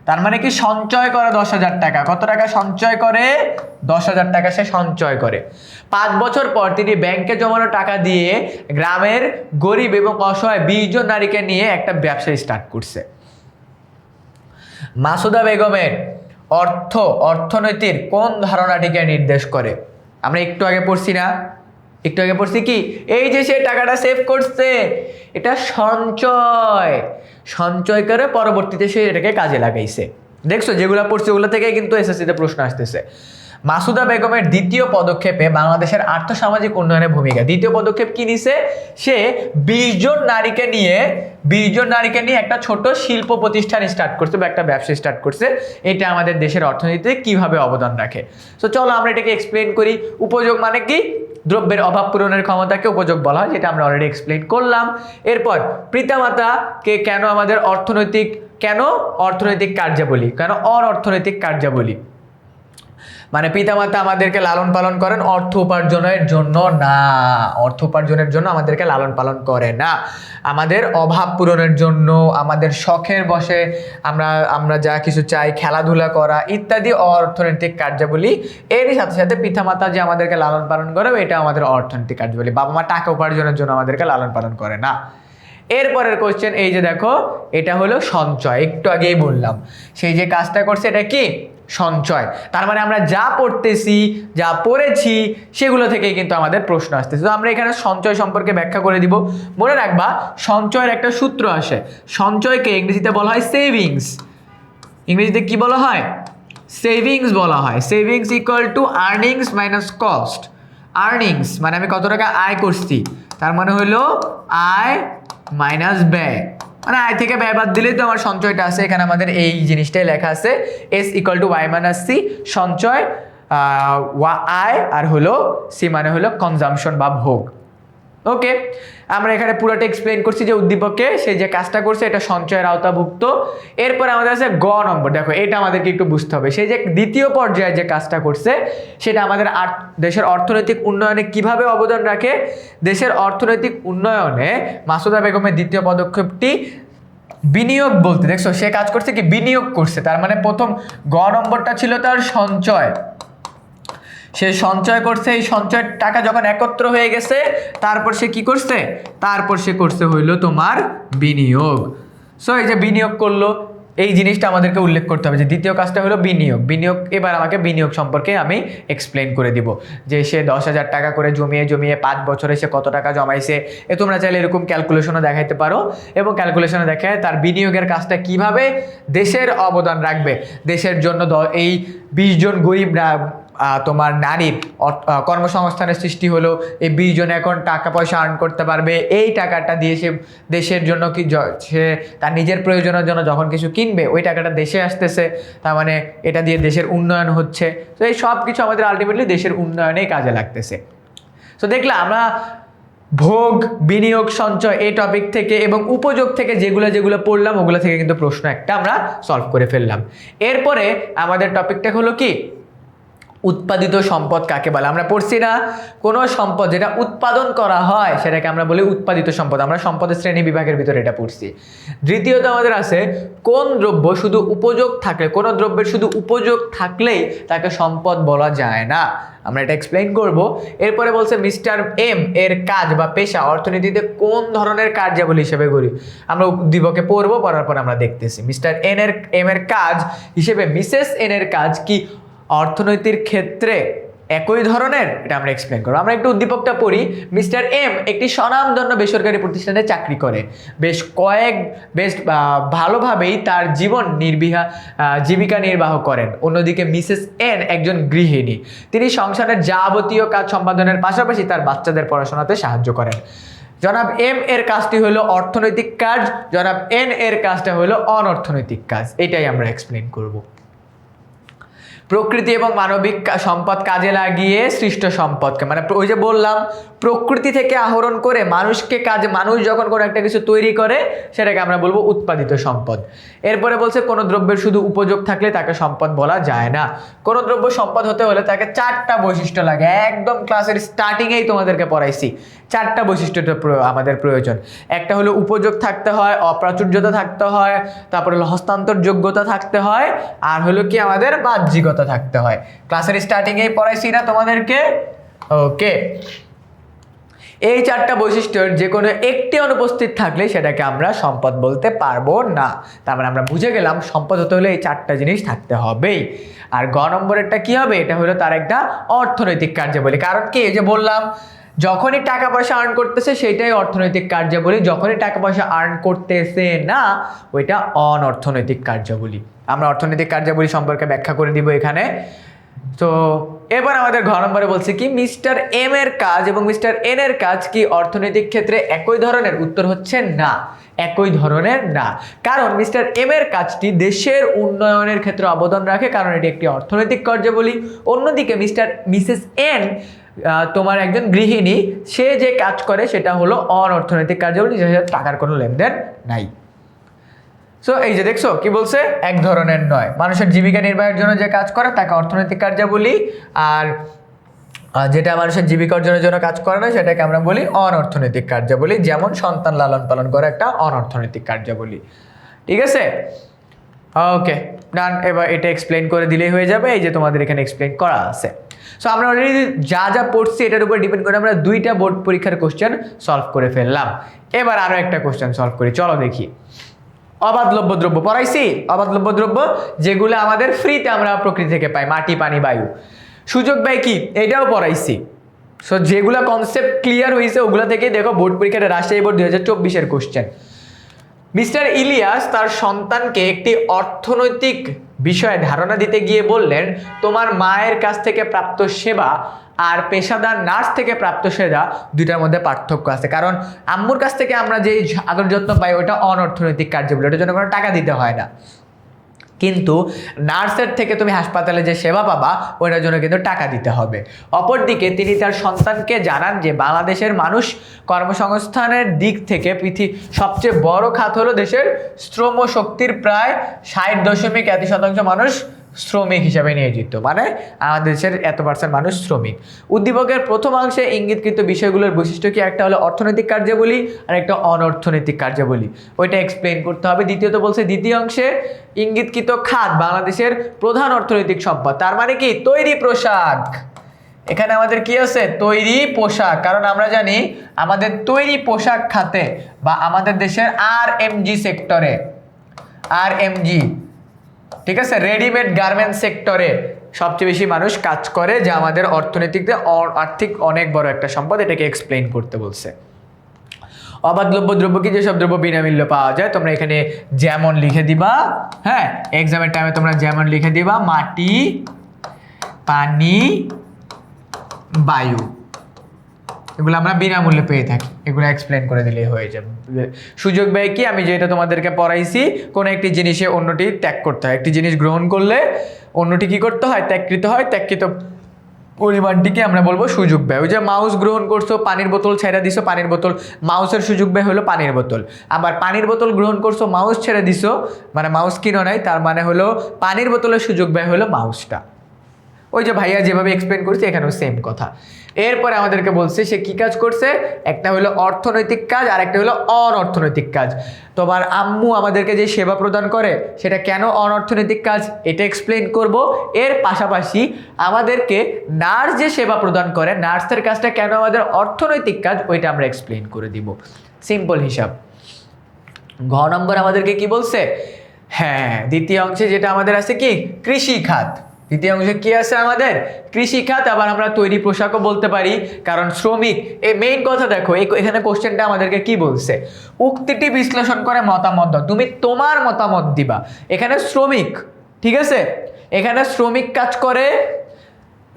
তার মানে কি? সঞ্চয় করে 10,000 টাকা। কত টাকা সঞ্চয় করে? 10,000 টাকা সে সঞ্চয় করে। 5 বছর পর তিনি ব্যাংকে জমানো টাকা দিয়ে গ্রামের গরিব এবং অসহায় 20 জন নারীকে নিয়ে একটা ব্যবসা স্টার্ট করছে। মাসুদা বেগমের অর্থনীতির কোন ধারণাটিকে নির্দেশ করে? আমরা একটু আগে পড়ছি না? একটু আগে পড়ছি কি? এই যে সে টাকাটা সেভ করছে, এটা সঞ্চয়। সঞ্চয় করে পরবর্তীতে সে এটাকে কাজে লাগাইছে। দেখছো, যেগুলো পড়ছে ওগুলো থেকে কিন্তু এসএসসিতে প্রশ্ন আসতেছে। মাসুদা বেগমের দ্বিতীয় পদক্ষেপে বাংলাদেশের আর্থসামাজিক উন্নয়নের ভূমিকা। দ্বিতীয় পদক্ষেপ কি নিছে? সে 20 জন নারীকে নিয়ে একটা ছোট শিল্প প্রতিষ্ঠান স্টার্ট করছে বা একটা ব্যবসা স্টার্ট করছে। এটা আমাদের দেশের অর্থনীতিতে কিভাবে অবদান রাখে। তো চলো আমরা এটাকে এক্সপ্লেন করি। উপযোগ মানে কি? দ্রব্যের অভাব পূরণের ক্ষমতাকে উপযোগ বলা হয়, যেটা আমরা অলরেডি এক্সপ্লেন করলাম। এরপর পিতামাতাকে কেন আমাদের অর্থনৈতিক কার্যাবলী, কেন অনর্থনৈতিক কার্যাবলী? মানে পিতামাতা আমাদেরকে লালন পালন করেন অর্থ উপার্জনের জন্য না, অর্থ উপার্জনের জন্য আমাদেরকে লালন পালন করে না, আমাদের অভাব পূরণের জন্য, আমাদের শখের বসে আমরা যা কিছু চাই, খেলাধুলা করা ইত্যাদি অর্থনৈতিক কার্যাবলী। এর সাথে সাথে পিতামাতা যে আমাদেরকে লালন পালন করে, এটা আমাদের অর্থনৈতিক কার্যাবলী। বাবা মা টাকা উপার্জনের জন্য আমাদেরকে লালন পালন করে না। এরপরের কোশ্চেন, এই যে দেখো, এটা হলো সঞ্চয়। একটু আগেই বললাম, সেই যে কাজটা করছে এটা কি? সঞ্চয়। তার মানে আমরা যা পড়তেছি, যা পড়েছি, সেগুলো থেকেই কিন্তু আমাদের প্রশ্ন আসতেছে। তো আমরা এখানে সঞ্চয় সম্পর্কে ব্যাখ্যা করে দিব। মনে রাখবা, সঞ্চয়ের একটা সূত্র আসে। সঞ্চয়কে ইংরেজিতে বলা হয় সেভিংস। ইংরেজিতে কি বলা হয়? সেভিংস বলা হয়। Savings equal to earnings minus cost. Earnings মানে আমি কত টাকা আয় করছি, তার মানে হলো আয় মাইনাস ব্যয়। মানে আয় থেকে ব্যয় বাদ দিলেই তো আমার সঞ্চয়টা আছে। এখানে আমাদের এই জিনিসটাই লেখা আছে, S equal to Y minus C. সঞ্চয় আয় আর হলো সি মানে হলো কনজাম্পশন বা ভোগ। ওকে, আমরা এখানে পুরোটা এক্সপ্লেন করছি যে উদ্দীপকে সে যে কাজটা করছে এটা সঞ্চয়ের আওতাভুক্ত। এরপরে আমাদের আছে গ নম্বর। দেখো, এটা আমাদেরকে একটু বুঝতে হবে। সে যে দ্বিতীয় পর্যায়ে যে কাজটা করছে সেটা আমাদের দেশের অর্থনৈতিক উন্নয়নে কিভাবে অবদান রাখে। দেশের অর্থনৈতিক উন্নয়নে মাসুদা বেগমের দ্বিতীয় পদক্ষেপটি বিনিয়োগ বলতে, দেখছো সে কাজ করছে কি? বিনিয়োগ করছে। তার মানে প্রথম গ নম্বরটা ছিল তার সঞ্চয়। সে সঞ্চয় করছে, এই সঞ্চয়ের টাকা যখন একত্র হয়ে গেছে তারপর সে কি করছে? তারপর সে করছে হইলো তোমার বিনিয়োগ। সো এই যে বিনিয়োগ করলো, এই জিনিসটা আমাদেরকে উল্লেখ করতে হবে যে দ্বিতীয় কাজটা হলো বিনিয়োগ। এবার আমাকে বিনিয়োগ সম্পর্কে আমি এক্সপ্লেন করে দিব যে সে 10,000 টাকা করে জমিয়ে 5 বছরে সে কত টাকা জমাইছে। তোমরা চাইলে এরকম ক্যালকুলেশনও দেখাইতে পারো, এবং ক্যালকুলেশনে দেখায় তার বিনিয়োগের কাজটা কিভাবে দেশের অবদান রাখবে। দেশের জন্য এই 20 জন গরিব তোমার নারীর কর্মসংস্থানের সৃষ্টি হলো, এই 20 জন এখন টাকা পয়সা আর্ন করতে পারবে, এই টাকাটা দিয়ে সে দেশের জন্য কি সে তার নিজের প্রয়োজনের জন্য যখন কিছু কিনবে ওই টাকাটা দেশে আসতেছে, তার মানে এটা দিয়ে দেশের উন্নয়ন হচ্ছে। তো এই সব কিছু আমাদের আলটিমেটলি দেশের উন্নয়নেই কাজে লাগতেছে। তো দেখলাম আমরা ভোগ, বিনিয়োগ, সঞ্চয় এই টপিক থেকে এবং উপযোগ থেকে যেগুলো পড়লাম ওগুলো থেকে কিন্তু প্রশ্ন একটা আমরা সলভ করে ফেললাম। এরপরে আমাদের টপিকটা হলো কি, উৎপাদিত সম্পদ কাকে বলে। আমরা পড়ছি না, কোনো সম্পদ যেটা উৎপাদন করা হয় সেটাকে আমরা বলি উৎপাদিত সম্পদ। আমরা সম্পদের শ্রেণী বিভাগের ভিতরে এটা পড়ছি। দ্বিতীয়ত আমাদের আছে কোন দ্রব্য শুধু উপযোগ থাকলে, কোনো দ্রব্যের শুধু উপযোগ থাকলেই তাকে সম্পদ বলা যায় না, আমরা এটা এক্সপ্লেইন করব। এরপরে বলছে মিস্টার এম এর কাজ বা পেশা অর্থনীতিতে কোন ধরনের কার্যাবলী হিসেবে গড়ি। আমরা উদ্দীপকে পড়বো, পড়ার পর আমরা দেখতেছি মিস্টার এম এর কাজ হিসেবে মিসেস এন এর কাজ কি অর্থনীতির ক্ষেত্রে একই ধরনের, এটা আমরা এক্সপ্লেন করবো। আমরা একটু উদ্দীপকটা পড়ি। মিস্টার এম একটি স্বনামধন্য বেসরকারি প্রতিষ্ঠানে চাকরি করে, বেশ ভালোভাবেই তার জীবিকা নির্বাহ করেন। অন্যদিকে মিসেস এন একজন গৃহিণী, তিনি সংসারের যাবতীয় কাজ সম্পাদনের পাশাপাশি তার বাচ্চাদের পড়াশোনাতে সাহায্য করেন। জনাব এম এর কাজটি হলো অর্থনৈতিক কাজ, জনাব এন এর কাজটা হলো অনর্থনৈতিক কাজ। এটাই আমরা এক্সপ্লেন করব। প্রকৃতি এবং মানবিক সম্পদ কাজে লাগিয়ে সৃষ্ট সম্পদকে, মানে ওই যে বললাম প্রকৃতি থেকে আহরণ করে মানুষ যখন কোনো একটা কিছু তৈরি করে সেটাকে আমরা বলবো উৎপাদিত সম্পদ। এরপরে বলছে কোনো দ্রব্যের শুধু উপযোগ থাকলে তাকে সম্পদ বলা যায় না। কোনো দ্রব্য সম্পদ হতে হলে তাকে 4টা বৈশিষ্ট্য লাগে, একদম ক্লাসের স্টার্টিংয়েই তোমাদেরকে পড়াইছি। 4টা বৈশিষ্ট্যটা আমাদের প্রয়োজন। একটা হলো উপযোগ থাকতে হয়, অপ্রাচুর্যতা থাকতে হয়, তারপরে হলো হস্তান্তর যোগ্যতা থাকতে হয়, আর হলো কি আমাদের বাহ্যিকতা থাকতে হয়। ক্লাসের স্টার্টিংয়েই পড়াইছি না তোমাদেরকে? ওকে, এই 4টা বৈশিষ্ট্যের যে কোনো একটি অনুপস্থিত থাকলে সেটাকে আমরা সম্পদ বলতে পারবো না। তার মানে আমরা বুঝে গেলাম সম্পদ হতে হলে এই 4টা জিনিস থাকতে হবেই। আর গ নম্বরেরটা কি হবে, এটা হলো তার একটা অর্থনৈতিক কার্যাবলী। কারণ কি, এই যে বললাম যখনই টাকা পয়সা আর্ন করতেছে সেটাই অর্থনৈতিক কার্যাবলী, যখনই টাকা পয়সা আর্ন করতেছে না ওইটা অনর্থনৈতিক কার্যাবলী। আমরা অর্থনৈতিক কার্যাবলী সম্পর্কে ব্যাখ্যা করে দিব এখানে। তো এবার আমাদের ঘ নম্বরে বলছে কি মিস্টার এম এর কাজ এবং মিস্টার এন এর কাজ কি অর্থনৈতিক ক্ষেত্রে একই ধরনের। উত্তর হচ্ছে না, একই ধরনের না। কারণ মিস্টার এম এর কাজটি দেশের উন্নয়নের ক্ষেত্রে অবদান রাখে, কারণ এটি একটি অর্থনৈতিক কার্যাবলী। অন্যদিকে মিসেস এন তোমার একজন গৃহিণী, সে যে কাজ করে সেটা হলো অনর্থনৈতিক কার্যাবলী, যার সাথে টাকার কোনো লেনদেন নাই। সো এই যে দেখছো কি বলছে, এক ধরনের নয়। মানুষের জীবিকা নির্বাহের জন্য যে কাজ করে তাকে অর্থনৈতিক কার্যাবলী, আর যেটা মানুষের জীবিকা অর্জনের জন্য কাজ করে না সেটাকে আমরা বলি অনর্থনৈতিক কার্যাবলী। যেমন সন্তান লালন পালন করা একটা অনর্থনৈতিক কার্যাবলী। ঠিক আছে, ওকে ডান। এবার এটা এক্সপ্লেন করে দিলেই হয়ে যাবে, এই যে তোমাদের এখানে এক্সপ্লেন করা আছে। সো আমরা অলরেডি যা পড়ছি এটার উপর ডিপেন্ড করে আমরা 2টা বোর্ড পরীক্ষার কোশ্চেন সলভ করে ফেললাম। এবার আরও একটা কোশ্চেন সলভ করি, চলো দেখি। অবাধলব্য দ্রব্য পড়াইছি, অবাধলব্য দ্রব্য যেগুলো আমাদের ফ্রিতে আমরা প্রকৃতি থেকে পাই, মাটি, পানি, বায়ু। সুযোগ ব্যয় কি, এটাও পড়াইছি। সো যেগুলো কনসেপ্ট ক্লিয়ার হয়েছে ওগুলো থেকেই দেখো বোর্ড পরীক্ষাটা রাজশাহী বোর্ড 2024-এর কোশ্চেন। মিস্টার ইলিয়াস তার সন্তানকে একটি অর্থনৈতিক বিষয়ে ধারণা দিতে গিয়ে বললেন, তোমার মায়ের কাছ থেকে প্রাপ্ত সেবা আর পেশাদার নার্স থেকে প্রাপ্ত সেবা দুইটার মধ্যে পার্থক্য আছে। কারণ আম্মুর কাছ থেকে আমরা যে আদর যত্ন পাই ওটা অনর্থনৈতিক কার্যাবলী, ওটার জন্য কোনো টাকা দিতে হয় না। কিন্তু নার্সের থেকে তুমি হাসপাতালে যে সেবা পাবা ওটার জন্য কিন্তু টাকা দিতে হবে। অপরদিকে তিনি তার সন্তানকে জানান যে বাংলাদেশের মানুষ কর্মসংস্থানের দিক থেকে পৃথিবীর সবচেয়ে বড় খাত হলো দেশের শ্রম শক্তির প্রায় 60.1% মানুষ শ্রমিক হিসাবে নিয়োজিত, মানে আমাদের দেশের এত % মানুষ শ্রমিক। উদ্দীপকের প্রথম অংশে ইঙ্গিতকৃত বিষয়গুলোর বৈশিষ্ট্য কি, একটা হলো অর্থনৈতিক কার্যাবলী আর একটা অনর্থনৈতিক কার্যাবলী, ওইটা এক্সপ্লেন করতে হবে। দ্বিতীয়ত বলছে দ্বিতীয় অংশে ইঙ্গিতকৃত খাত বাংলাদেশের প্রধান অর্থনৈতিক সম্পদ, তার মানে কি তৈরি পোশাক। এখানে আমাদের কি আছে, তৈরি পোশাক। কারণ আমরা জানি আমাদের তৈরি পোশাক খাতে বা আমাদের দেশের RMG সেক্টরে, RMG, ঠিক আছে, রেডিমেড গার্মেন্টস সেক্টরে সবচেয়ে বেশি মানুষ কাজ করে, যা আমাদের আর্থিক অনেক বড় একটা সম্পদ। এটাকে এক্সপ্লেন করতে বলছে। অবাধলব্য দ্রব্য কি, যেসব দ্রব্য বিনামূল্য পাওয়া যায়। তোমরা এখানে যেমন লিখে দিবা, হ্যাঁ এক্সামের টাইমে তোমরা যেমন লিখে দিবা, মাটি, পানি, বায়ু, এগুলো আমরা বিনামূল্যে পেয়ে থাকি। এগুলো এক্সপ্লেন করে দিলেই হয়ে যাবে। সুযোগ ব্যয় কি? আমি যেটা তোমাদেরকে পড়াইছি, কোনো একটি জিনিসে অন্যটি ত্যাগ করতে হয়। একটি জিনিস গ্রহণ করলে অন্যটি কি করতে হয়? ত্যাগকৃত হয়। ত্যাগকৃত পরিমাণটিকে আমরা বলবো সুযোগ ব্যয়। ওই যে মাউস গ্রহণ করছো, পানির বোতল ছেড়ে দিছো, পানির বোতল, মাউসের সুযোগ ব্যয় হলো পানির বোতল। আবার পানির বোতল গ্রহণ করছো, মাউস ছেড়ে দিছো, মানে মাউস কিনো নাই, তার মানে হলো পানির বোতলের সুযোগ ব্যয় হলো মাউসটা। ওই যে ভাইয়া যেভাবে এক্সপ্লেন করছে এখানেও সেম কথা। এরপরে আমাদেরকে বলছে সে কি কাজ করছে, একটা হলো অর্থনৈতিক কাজ আর একটা হলো অনর্থনৈতিক কাজ। তোমার আম্মু আমাদেরকে যে সেবা প্রদান করে সেটা কেন অনর্থনৈতিক কাজ এটা এক্সপ্লেন করব। এর পাশাপাশি আমাদেরকে নার্স যে সেবা প্রদান করে নার্সের কাজটা কেন আমাদের অর্থনৈতিক কাজ ওইটা আমরা এক্সপ্লেন করে দিব। সিম্পল হিসাব। ঘ নম্বর আমাদেরকে কি বলছে, হ্যাঁ দ্বিতীয় অংশে যেটা আমাদের আছে কি কৃষি খাত। দ্বিতীয় অংশে কি আছে আমাদের কৃষি খাত। আবার আমরা তৈরি পোশাকও বলতে পারি, কারণ শ্রমিক। এই মেইন কথা দেখো, এখানে কোশ্চেনটা আমাদেরকে কি বলছে, উক্তিটি বিশ্লেষণ করে মতামত দাও। তুমি তোমার মতামত দিবা। এখানে শ্রমিক, ঠিক আছে, এখানে শ্রমিক কাজ করে,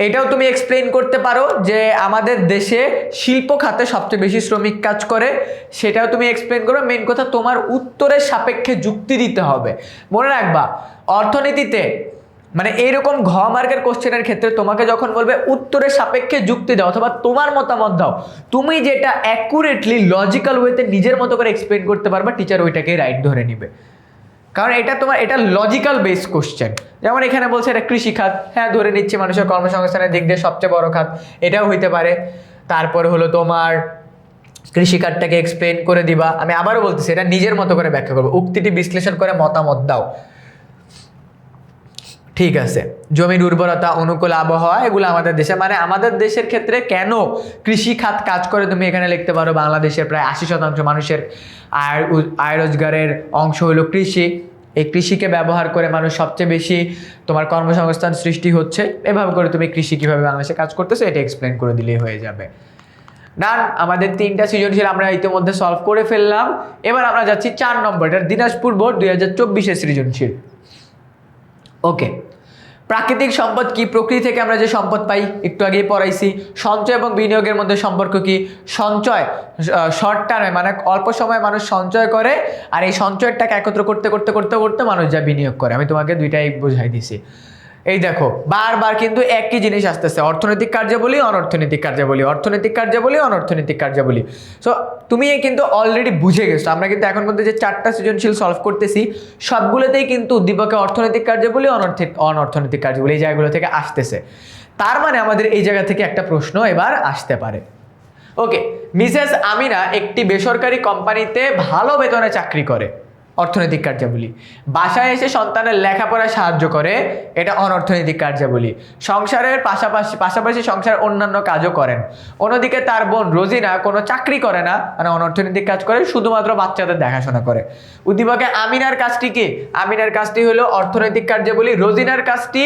এটাও তুমি এক্সপ্লেন করতে পারো যে আমাদের দেশে শিল্প খাতে সবচেয়ে বেশি শ্রমিক কাজ করে, সেটাও তুমি এক্সপ্লেন করো। মেন কথা তোমার উত্তরের সাপেক্ষে যুক্তি দিতে হবে। মনে রাখবা অর্থনীতিতে মানে এইরকম ঘ মার্কের কোশ্চেনের ক্ষেত্রে তোমাকে যখন বলবে উত্তরের সাপেক্ষে যুক্তি দাও অথবা তোমার মতামত দাও, তুমি যেটা অ্যাকুরেটলি লজিক্যাল ওয়েতে নিজের মতো করে এক্সপ্লেন করতে পারবা, টিচার ওইটাকেই রাইট ধরে নিবে। কারণ এটা তোমার এটা লজিক্যাল বেস কোশ্চেন। যেমন এখানে বলছে এটা কৃষি খাত, হ্যাঁ ধরে নিচ্ছি মানুষের কর্মসংস্থানের দিক দিয়ে সবচেয়ে বড় খাত, এটাও হইতে পারে। তারপরে হলো তোমার কৃষিকাজটাকে এক্সপ্লেন করে দিবা। আমি আবারও বলতেছি এটা নিজের মতো করে ব্যাখ্যা করবো। উক্তিটি বিশ্লেষণ করে মতামত দাও, ঠিক আছে। জমির উর্বরতা, অনুকূল আবহাওয়া, এগুলো আমাদের দেশে মানে আমাদের দেশের ক্ষেত্রে কেন কৃষি খাত কাজ করে তুমি এখানে লিখতে পারো। বাংলাদেশের প্রায় 80% মানুষের আয় রোজগারের অংশ হলো কৃষি। এই কৃষিকে ব্যবহার করে মানুষ সবচেয়ে বেশি তোমার কর্মসংস্থান সৃষ্টি হচ্ছে। এভাবে করে তুমি কৃষি কীভাবে বাংলাদেশে কাজ করতেছো এটা এক্সপ্লেন করে দিলেই হয়ে যাবে। ডান, আমাদের 3টা সৃজনশীল আমরা ইতিমধ্যে সলভ করে ফেললাম। এবার আমরা যাচ্ছি 4 নম্বর, এটা দিনাজপুর বোর্ড 2024-এর সৃজনশীল। ওকে, প্রাকৃতিক সম্পদ কি? প্রকৃতি থেকে আমরা যে সম্পদ পাই একটু আগেই পড়াইছি। সঞ্চয় এবং বিনিয়োগের মধ্যে সম্পর্ক কি? সঞ্চয় শর্ট টার্মে মানে অল্প সময় মানুষ সঞ্চয় করে, আর এই সঞ্চয়ের টাকা একত্র করতে করতে করতে করতে মানুষ যা বিনিয়োগ করে। আমি তোমাকে দুইটাই বোঝাই দিছি। এই দেখো বারবার কিন্তু একই জিনিস আসতেছে, অর্থনৈতিক কার্যাবলী, অনর্থনৈতিক কার্যাবলী, অর্থনৈতিক কার্যাবলী, অনর্থনৈতিক কার্যাবলী। সো তুমি কিন্তু অলরেডি বুঝে গেছো। আমরা কিন্তু এখন পর্যন্ত যে 4টা সৃজনশীল সলভ করতেছি সবগুলোতেই কিন্তু উদ্দীপকে অর্থনৈতিক কার্যাবলী, অনর্থনৈতিক কার্যাবলী এই জায়গাগুলো থেকে আসতেছে। তার মানে আমাদের এই জায়গা থেকে একটা প্রশ্ন এবার আসতে পারে। ওকে, মিসেস আমিনা একটি বেসরকারি কোম্পানিতে ভালো বেতনে চাকরি করে, অর্থনৈতিক কার্যাবলী। বাসায় এসে সন্তানের লেখাপড়ায় সাহায্য করে, এটা অনর্থনৈতিক কার্যাবলী। সংসারের পাশাপাশি সংসারের অন্যান্য কাজও করেন। অন্যদিকে তার বোন রোজিনা কোনো চাকরি করে না, মানে অনর্থনৈতিক কাজ করে, শুধুমাত্র বাচ্চাদের দেখাশোনা করে। উদ্দীপকে আমিনার কাজটি কি? আমিনার কাজটি হলো অর্থনৈতিক কার্যাবলী। রোজিনার কাজটি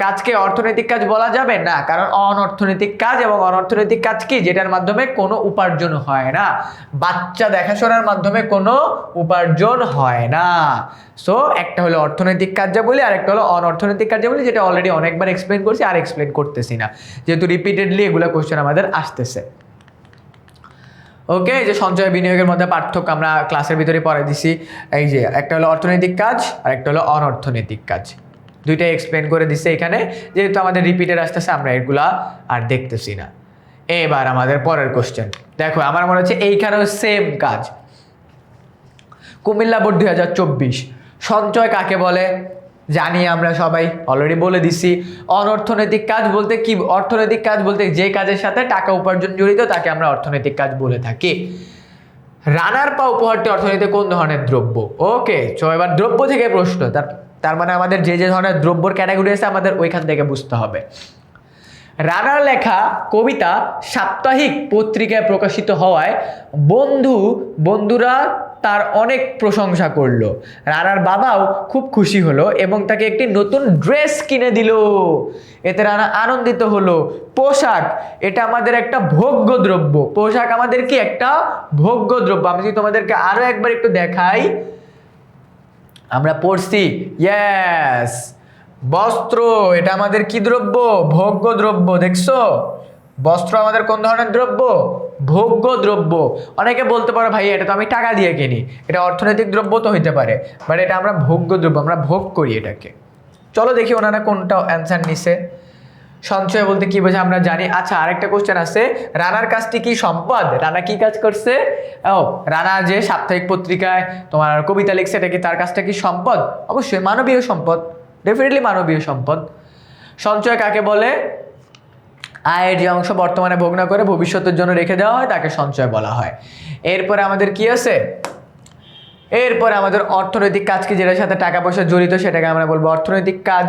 কাজকে অর্থনৈতিক কাজ বলা যাবে না, কারণ অনর্থনৈতিক কাজ। এবং অনর্থনৈতিক কাজ কি? যেটার মাধ্যমে কোনো উপার্জন হয় না। বাচ্চা দেখাশোনার মাধ্যমে কোনো উপার্জন হয় না। সো একটা হলো অর্থনৈতিক কার্যাবলী আর একটা হলো অনর্থনৈতিক কার্যাবলী, যেটা অলরেডি অনেকবার এক্সপ্লেন করছি, আর এক্সপ্লেন করতেছি না যেহেতু রিপিটেডলি এগুলো কোশ্চেন আমাদের আসতেছে। ওকে, যে সঞ্চয় বিনিয়োগের মধ্যে পার্থক্য আমরা ক্লাসের ভিতরে পড়াই দিছি। এই যে একটা হলো অর্থনৈতিক কাজ আর একটা হলো অনর্থনৈতিক কাজ, দুইটাই এক্সপ্লেন করে দিচ্ছে এখানে। যেহেতু আমাদের রিপিটেড আসতেছে আমরা এগুলা আর দেখতেছি না। এবার আমাদের পরের কোশ্চেন দেখো, আমার মনে হচ্ছে এইখানেও সেম কাজ। কুমিল্লা বোর্ড 2024, সঞ্চয় কাকে বলে? জানি আমরা সবাই, অলরেডি বলে দিছি। অনর্থনৈতিক কাজ বলতে কি? অর্থনৈতিক কাজ বলতে যে কাজের সাথে টাকা উপার্জন জড়িত তাকে আমরা অর্থনৈতিক কাজ বলে থাকি। রানার পা উপহারটি অর্থনীতিতে কোন ধরনের দ্রব্য? ওকে, তো এবার দ্রব্য থেকে প্রশ্ন। তার মানে আমাদের যে যে ধরনের দ্রব্যর ক্যাটাগরি আছে আমাদের ওইখান থেকে বুঝতে হবে। রানার লেখা কবিতা সাপ্তাহিক পত্রিকায় প্রকাশিত হওয়ায় বন্ধুরা তার অনেক প্রশংসা করলো। রানার বাবাও খুব খুশি হলো এবং তাকে একটি নতুন ড্রেস কিনে দিল। এতে রানা আনন্দিত হলো। পোশাক, এটা আমাদের একটা ভোগ্য দ্রব্য। পোশাক আমাদের কি? একটা ভোগ্য দ্রব্য। আমি যদি তোমাদেরকে আরো একবার একটু দেখাই, আমরা পড়ছি, ইয়েস, বস্ত্র, এটা আমাদের কি দ্রব্য? ভোগ্য দ্রব্য। দেখছো, বস্ত্র আমাদের কোন ধরনের দ্রব্য? ভোগ্য দ্রব্য। অনেকে বলতে পারো ভাই এটা তো আমি টাকা দিয়ে কিনি, এটা অর্থনৈতিক দ্রব্য তো হইতে পারে, বাট এটা আমরা ভোগ্য দ্রব্য, আমরা ভোগ করি এটাকে। চলো দেখি ওনারা কোনটা অ্যান্সার নিছে। সঞ্চয় বলতে কি বোঝায় আমরা জানি। আচ্ছা, আরেকটা কোশ্চেন আছে, রানার কাজটি কি সম্পদ? রানা কি কাজ করছে? ও, রানা যে সাপ্তাহিক পত্রিকায় তোমার কবিতা লিখছে, এটা কি তার কাজটা কি সম্পদ? অবশ্যই মানবীয় সম্পদ, ডেফিনেটলি মানবীয় সম্পদ। সঞ্চয় কাকে বলে? আয়ের যে অংশ বর্তমানে ভোগ না করে ভবিষ্যতের জন্য রেখে দেওয়া হয় তাকে সঞ্চয় বলা হয়। এরপরে আমাদের কি আছে? এরপরে আমাদের অর্থনৈতিক কাজ কি, যেটার সাথে টাকা পয়সা জড়িত সেটাকে আমরা বলবো অর্থনৈতিক কাজ।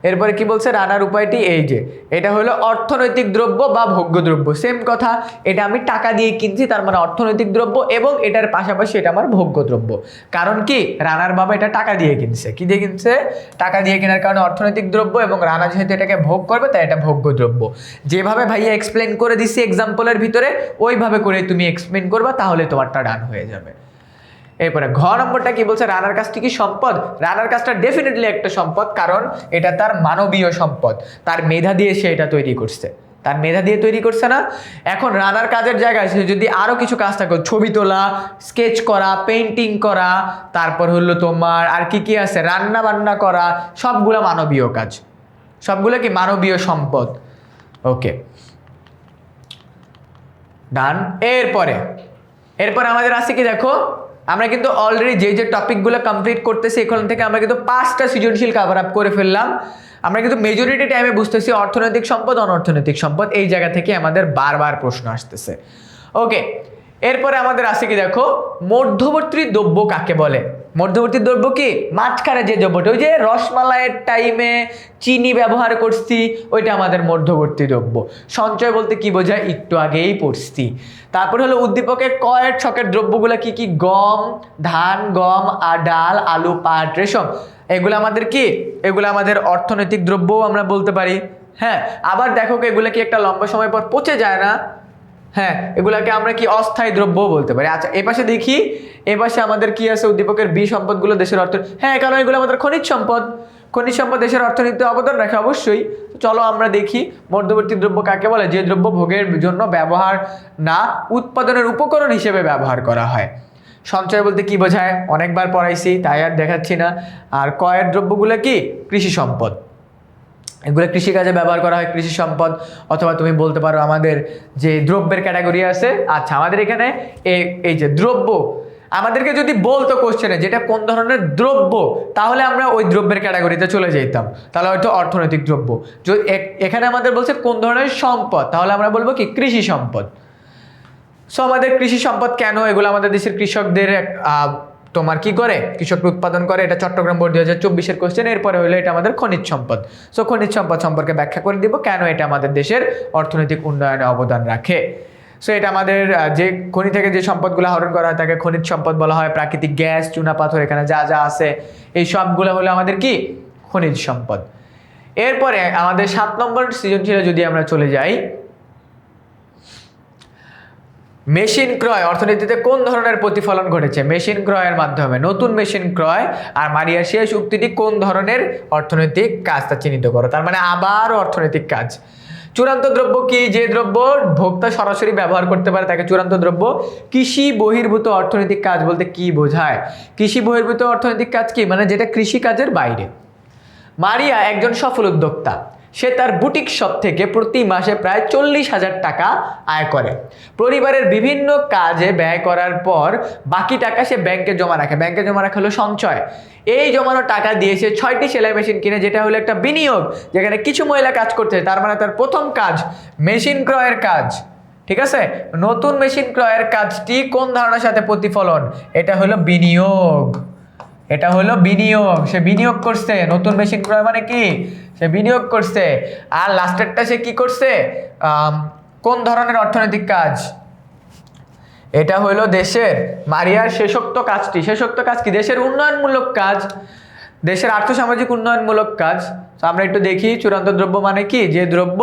এরপরে কি বলছে? রানার উপায়টি এই যে, এটা হলো অর্থনৈতিক দ্রব্য বা ভোগ্য দ্রব্য। সেম কথা, এটা আমি টাকা দিয়ে কিনছি, তার মানে অর্থনৈতিক দ্রব্য, এবং এটার পাশাপাশি এটা আমার ভোগ্য দ্রব্য। কারণ কি, রানার বাবা এটা টাকা দিয়ে কিনছে। কি দিয়ে কিনছে? টাকা দিয়ে কেনার কারণে অর্থনৈতিক দ্রব্য, এবং রানা যেহেতু এটাকে ভোগ করবে তাই এটা ভোগ্য দ্রব্য। যেভাবে ভাইয়া এক্সপ্লেন করে দিচ্ছি এক্সাম্পলের ভিতরে, ওইভাবে করে তুমি এক্সপ্লেন করবা, তাহলে তোমারটা ডান হয়ে যাবে। এরপরে ঘ নম্বরটা কি বলছে? রানার কাজটি কি সম্পদ? রানার কাজটা ডেফিনেটলি একটা সম্পদ, কারণ এটা তার মানবীয় সম্পদ, তার মেধা দিয়ে সে এটা তৈরি করছে, তার মেধা দিয়ে তৈরি করছে না। এখন রানার কাজের জায়গায় সে যদি আরো কিছু কাজ থাকে, ছবি তোলা, স্কেচ করা, পেইন্টিং করা, তারপর হলো তোমার আর কি কি আছে, রান্না বান্না করা, সবগুলো মানবীয় কাজ, সবগুলো কি মানবীয় সম্পদ। ওকে, ডান। এরপরে আমাদের আছে কি দেখো, আমরা কিন্তু অলরেডি যে টপিকগুলো কমপ্লিট করতেছি এখান থেকে আমরা কিন্তু 5টা সৃজনশীল কভার আপ করে ফেললাম। আমরা কিন্তু মেজরিটি টাইমে বুঝতেছি অর্থনৈতিক সম্পদ, অনর্থনৈতিক সম্পদ, এই জায়গা থেকে আমাদের বারবার প্রশ্ন আসতেছে। ওকে, এরপরে আমাদের আছে কি দেখো, মধ্যবর্তী দ্রব্য কাকে বলে? মধ্যবর্তী দ্রব্য কি? মাঝখানে যে দ্রব্যটা, ওই যে রসমালাইয়ের টাইমে চিনি ব্যবহার করছি, ওইটা আমাদের মধ্যবর্তী দ্রব্য। সঞ্চয় বলতে কি বোঝায়? একটু আগেই পড়ছি। তারপর হলো উদ্দীপকের কয়ের ছকের দ্রব্যগুলো কি কি? গম, ধান, গম, ডাল, আলু, পাট, রেশম। এগুলো আমাদের কি? এগুলো আমাদের অর্থনৈতিক দ্রব্যও আমরা বলতে পারি। হ্যাঁ, আবার দেখো এগুলো কি একটা লম্বা সময় পর পচে যায় না? হ্যাঁ, এগুলাকে আমরা কি অস্থায়ী দ্রব্যও বলতে পারি। আচ্ছা, এপাশে দেখি, এপাশে আমাদের কি আছে? উদ্দীপকের বি সম্পদগুলো দেশের অর্থ, হ্যাঁ, কারণ এগুলো আমাদের খনিজ সম্পদ। খনিজ সম্পদ দেশের অর্থনীতিতে অবদান রাখে অবশ্যই। চলো আমরা দেখি মধ্যবর্তী দ্রব্য কাকে বলে? যে দ্রব্য ভোগের জন্য ব্যবহার না, উৎপাদনের উপকরণ হিসেবে ব্যবহার করা হয়। সঞ্চয় বলতে কি বোঝায়? অনেকবার পড়াইছি, তাই আর দেখাচ্ছি না। আর কয়ের দ্রব্যগুলো কি? কৃষি সম্পদ, এগুলো কৃষিকাজে ব্যবহার করা হয়, কৃষি সম্পদ। অথবা তুমি বলতে পারো আমাদের যে দ্রব্যের ক্যাটাগরি আছে, আচ্ছা আমাদের এখানে এই যে দ্রব্য, আমাদেরকে যদি বলতো কোশ্চেনে যেটা কোন ধরনের দ্রব্য, তাহলে আমরা ওই দ্রব্যের ক্যাটাগরিতে চলে যেতাম, তাহলে হয়তো অর্থনৈতিক দ্রব্য। যদি এখানে আমাদের বলছে কোন ধরনের সম্পদ, তাহলে আমরা বলবো কি? কৃষি সম্পদ। সো আমাদের কৃষি সম্পদ কেন? এগুলো আমাদের দেশের কৃষকদের তোমার কি করে? কৃষক উৎপাদন করে, এটা চট্টগ্রাম বোর্ড 2024-এর কোশ্চেন। এরপরে হলো এটা আমাদের খনিজ সম্পদ। সো খনিজ সম্পদ সম্পর্কে ব্যাখ্যা করে দিব কেন এটা আমাদের দেশের অর্থনৈতিক উন্নয়নে অবদান রাখে। সো এটা আমাদের যে খনি থেকে যে সম্পদগুলো আহরণ করা হয় তাকে খনিজ সম্পদ বলা হয়। প্রাকৃতিক গ্যাস, চুনা পাথর, এখানে যা যা আছে এই সবগুলো হলো আমাদের কি? খনিজ সম্পদ। এরপরে আমাদের 7 নম্বর সৃজনশীলে যদি আমরা চলে যাই, মেশিন ক্রয় অর্থনীতিতে কোন ধরনের প্রতিফলন ঘটেছে? মেশিন ক্রয়ের মাধ্যমে, নতুন মেশিন ক্রয় আর মারিয়ার শেষ উক্তিটি কোন ধরনের অর্থনৈতিক কাজ তা চিহ্নিত করো। তার মানে আবার অর্থনৈতিক কাজ। চূড়ান্ত দ্রব্য কি? যে দ্রব্য ভোক্তা সরাসরি ব্যবহার করতে পারে তাকে চূড়ান্ত দ্রব্য। কৃষি বহির্ভূত অর্থনৈতিক কাজ বলতে কি বোঝায়? কৃষি বহির্ভূত অর্থনৈতিক কাজ কি? মানে যেটা কৃষি কাজের বাইরে। মারিয়া একজন সফল উদ্যোক্তা, সে তার বুটিক শপ থেকে প্রতি মাসে প্রায় 40,000 টাকা আয় করে। পরিবারের বিভিন্ন কাজে ব্যয় করার পর বাকি টাকা সে ব্যাংকে জমা রাখে। ব্যাংকে জমা রাখা হলো সঞ্চয়। এই জমানো টাকা দিয়ে সে 6টি সেলাই মেশিন কিনে, যেটা হলো একটা বিনিয়োগ, যেখানে কিছু মহিলা কাজ করছে। তার মানে তার প্রথম কাজ মেশিন ক্রয়ের কাজ। ঠিক আছে, নতুন মেশিন ক্রয়ের কাজটি কোন ধারণার সাথে প্রতিফলন? এটা হলো বিনিয়োগ। এটা হলো বিনিয়োগ, সে বিনিয়োগ করছে। নতুন মেশিন ক্রয় মানে কি? সে বিনিয়োগ করছে। আর লাস্টেরটা সে কি করছে? কোন ধরনের অর্থনৈতিক কাজ? এটা হলো দেশের মারিয়ার শেষোক্ত কাজটি। শেষোক্ত কাজ কি? দেশের উন্নয়নমূলক কাজ, দেশের আর্থসামাজিক উন্নয়নমূলক কাজ। তো আমরা একটু দেখি, চূড়ান্ত দ্রব্য মানে কি? যে দ্রব্য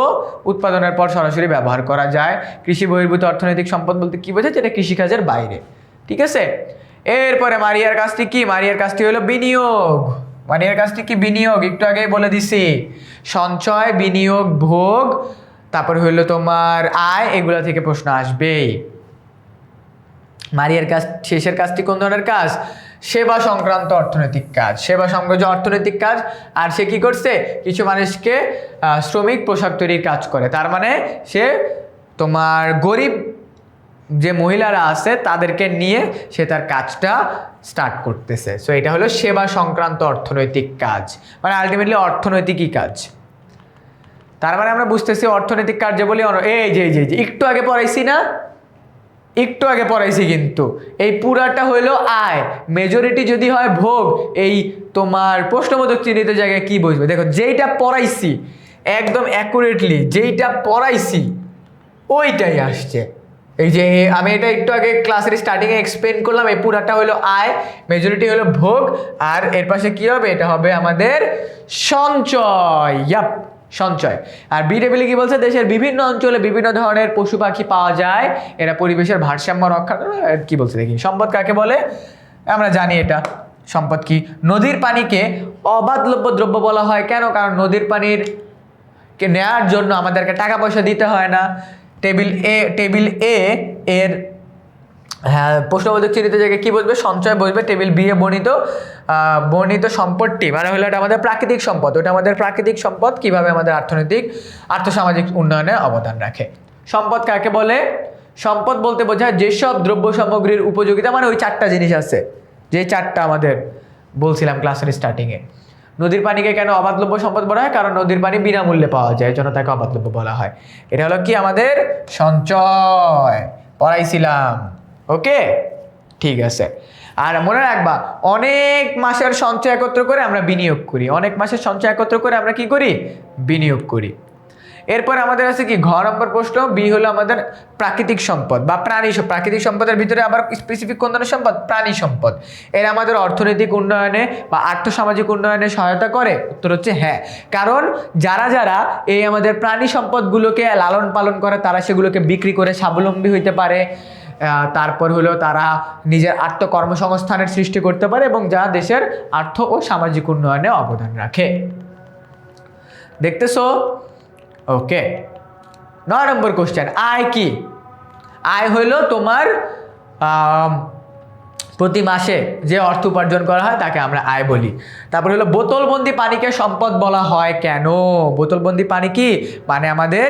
উৎপাদনের পর সরাসরি ব্যবহার করা যায়। কৃষি বহির্ভূত অর্থনৈতিক সম্পদ বলতে কি বোঝায়? যেটা কৃষিকাজের বাইরে। ঠিক আছে, এরপরে মারিয়ার কাজটি কি? মারিয়ার কাজটি হলো বিনিয়োগ। এর কাজটি কি বিনিয়োগ, একটু আগেই বলে দিছি সঞ্চয়, বিনিয়োগ, ভোগ, তারপর হইলো তোমার আয়, এগুলা থেকে প্রশ্ন আসবেই। মারিয়ার কাজ, শেষের কাজটি কোন ধরনের কাজ? সেবা সংক্রান্ত অর্থনৈতিক কাজ, সেবা সংক্রান্ত অর্থনৈতিক কাজ। আর সে কি করছে? কিছু মানুষকে শ্রমিক পোশাক তৈরির কাজ করে, তার মানে সে তোমার গরিব যে মহিলারা আছে তাদেরকে নিয়ে সে তার কাজটা স্টার্ট করতেছে। সো এটা হলো সেবা সংক্রান্ত অর্থনৈতিক কাজ, মানে আলটিমেটলি অর্থনৈতিকই কাজ। তার মানে আমরা বুঝতেছি অর্থনৈতিক কার্য বলি এই যে একটু আগে পড়াইছি না, একটু আগে পড়াইছি, কিন্তু এই পুরাটা হইলো আয়, মেজরিটি যদি হয় ভোগ। এই তোমার প্রশ্নবোধক চিহ্নিত জায়গায় কি বুঝবে? দেখো যেইটা পড়াইছি একদম অ্যাকুরেটলি, যেইটা পড়াইছি ওইটাই আসছে। এই যে আমি এটা একটু আগে ক্লাসের স্টার্টিংয়ে এক্সপ্লেন করলাম, এই পুরাটা হলো আয়, মেজরিটি হলো ভোগ, আর এর পাশে কি হবে? এটা হবে আমাদের সঞ্চয়। ইয়াপ, সঞ্চয়। আর বি টেবিলে কি বলছে? দেশের বিভিন্ন অঞ্চলে বিভিন্ন ধরনের পশু পাখি পাওয়া যায়, এরা পরিবেশের ভারসাম্য রক্ষা করে। কি বলছে দেখি, সম্পদ কাকে বলে? আমরা জানি এটা সম্পদ কি। নদীর পানিকে অবাধলব্য দ্রব্য বলা হয় কেন? কারণ নদীর পানির কে নেওয়ার জন্য আমাদেরকে টাকা পয়সা দিতে হয় না। টেবিল এ এর হ্যাঁ প্রশ্নবোধক চিহ্নিত জায়গায় কি বসবে? সঞ্চয় বসবে। টেবিল বি এ বর্ণিত সম্পদটি মানে হলো এটা আমাদের প্রাকৃতিক সম্পদ, ওটা আমাদের প্রাকৃতিক সম্পদ কিভাবে আমাদের অর্থনৈতিক আর্থসামাজিক উন্নয়নে অবদান রাখে। সম্পদ কাকে বলে? সম্পদ বলতে বোঝায় যেসব দ্রব্য সামগ্রীর উপযোগিতা, মানে ওই চারটা জিনিস আছে, যে চারটা আমাদের বলছিলাম ক্লাসের স্টার্টিংয়ে। নদীর পানিকে কেন অবাধলব্য সম্পদ বলা হয়? কারণ নদীর পানি বিনামূল্যে পাওয়া যায়, জন্য তাকে অবাধলব্য বলা হয়। এটা হলো কি আমাদের সঞ্চয়, পড়াইছিলাম। ওকে, ঠিক আছে। আর মনে রাখবা, অনেক মাসের সঞ্চয় একত্র করে আমরা বিনিয়োগ করি, অনেক মাসের সঞ্চয় একত্র করে আমরা কি করি? বিনিয়োগ করি। এরপর আমাদের আছে কি ঘ নম্বর প্রশ্ন, বি হলো আমাদের প্রাকৃতিক সম্পদ বা প্রাণী। প্রাকৃতিক সম্পদের ভিতরে আবার স্পেসিফিক কোন ধরনের সম্পদ? প্রাণী সম্পদ। এরা আমাদের অর্থনৈতিক উন্নয়নে বা আর্থসামাজিক উন্নয়নে সহায়তা করে। উত্তর হচ্ছে হ্যাঁ, কারণ যারা যারা এই আমাদের প্রাণী সম্পদগুলোকে লালন পালন করে তারা সেগুলোকে বিক্রি করে স্বাবলম্বী হইতে পারে। তারপর হলো তারা নিজের আত্মকর্মসংস্থানের সৃষ্টি করতে পারে এবং যা দেশের আর্থ ও সামাজিক উন্নয়নে অবদান রাখে। দেখতেছো? ওকে, 9 নম্বর কোশ্চেন, আয় কি? আয় হইলো তোমার প্রতি মাসে যে অর্থ উপার্জন করা হয় তাকে আমরা আয় বলি। তারপর হলো বোতলবন্দি পানিকে সম্পদ বলা হয় কেন? বোতলবন্দি পানি কি? মানে আমাদের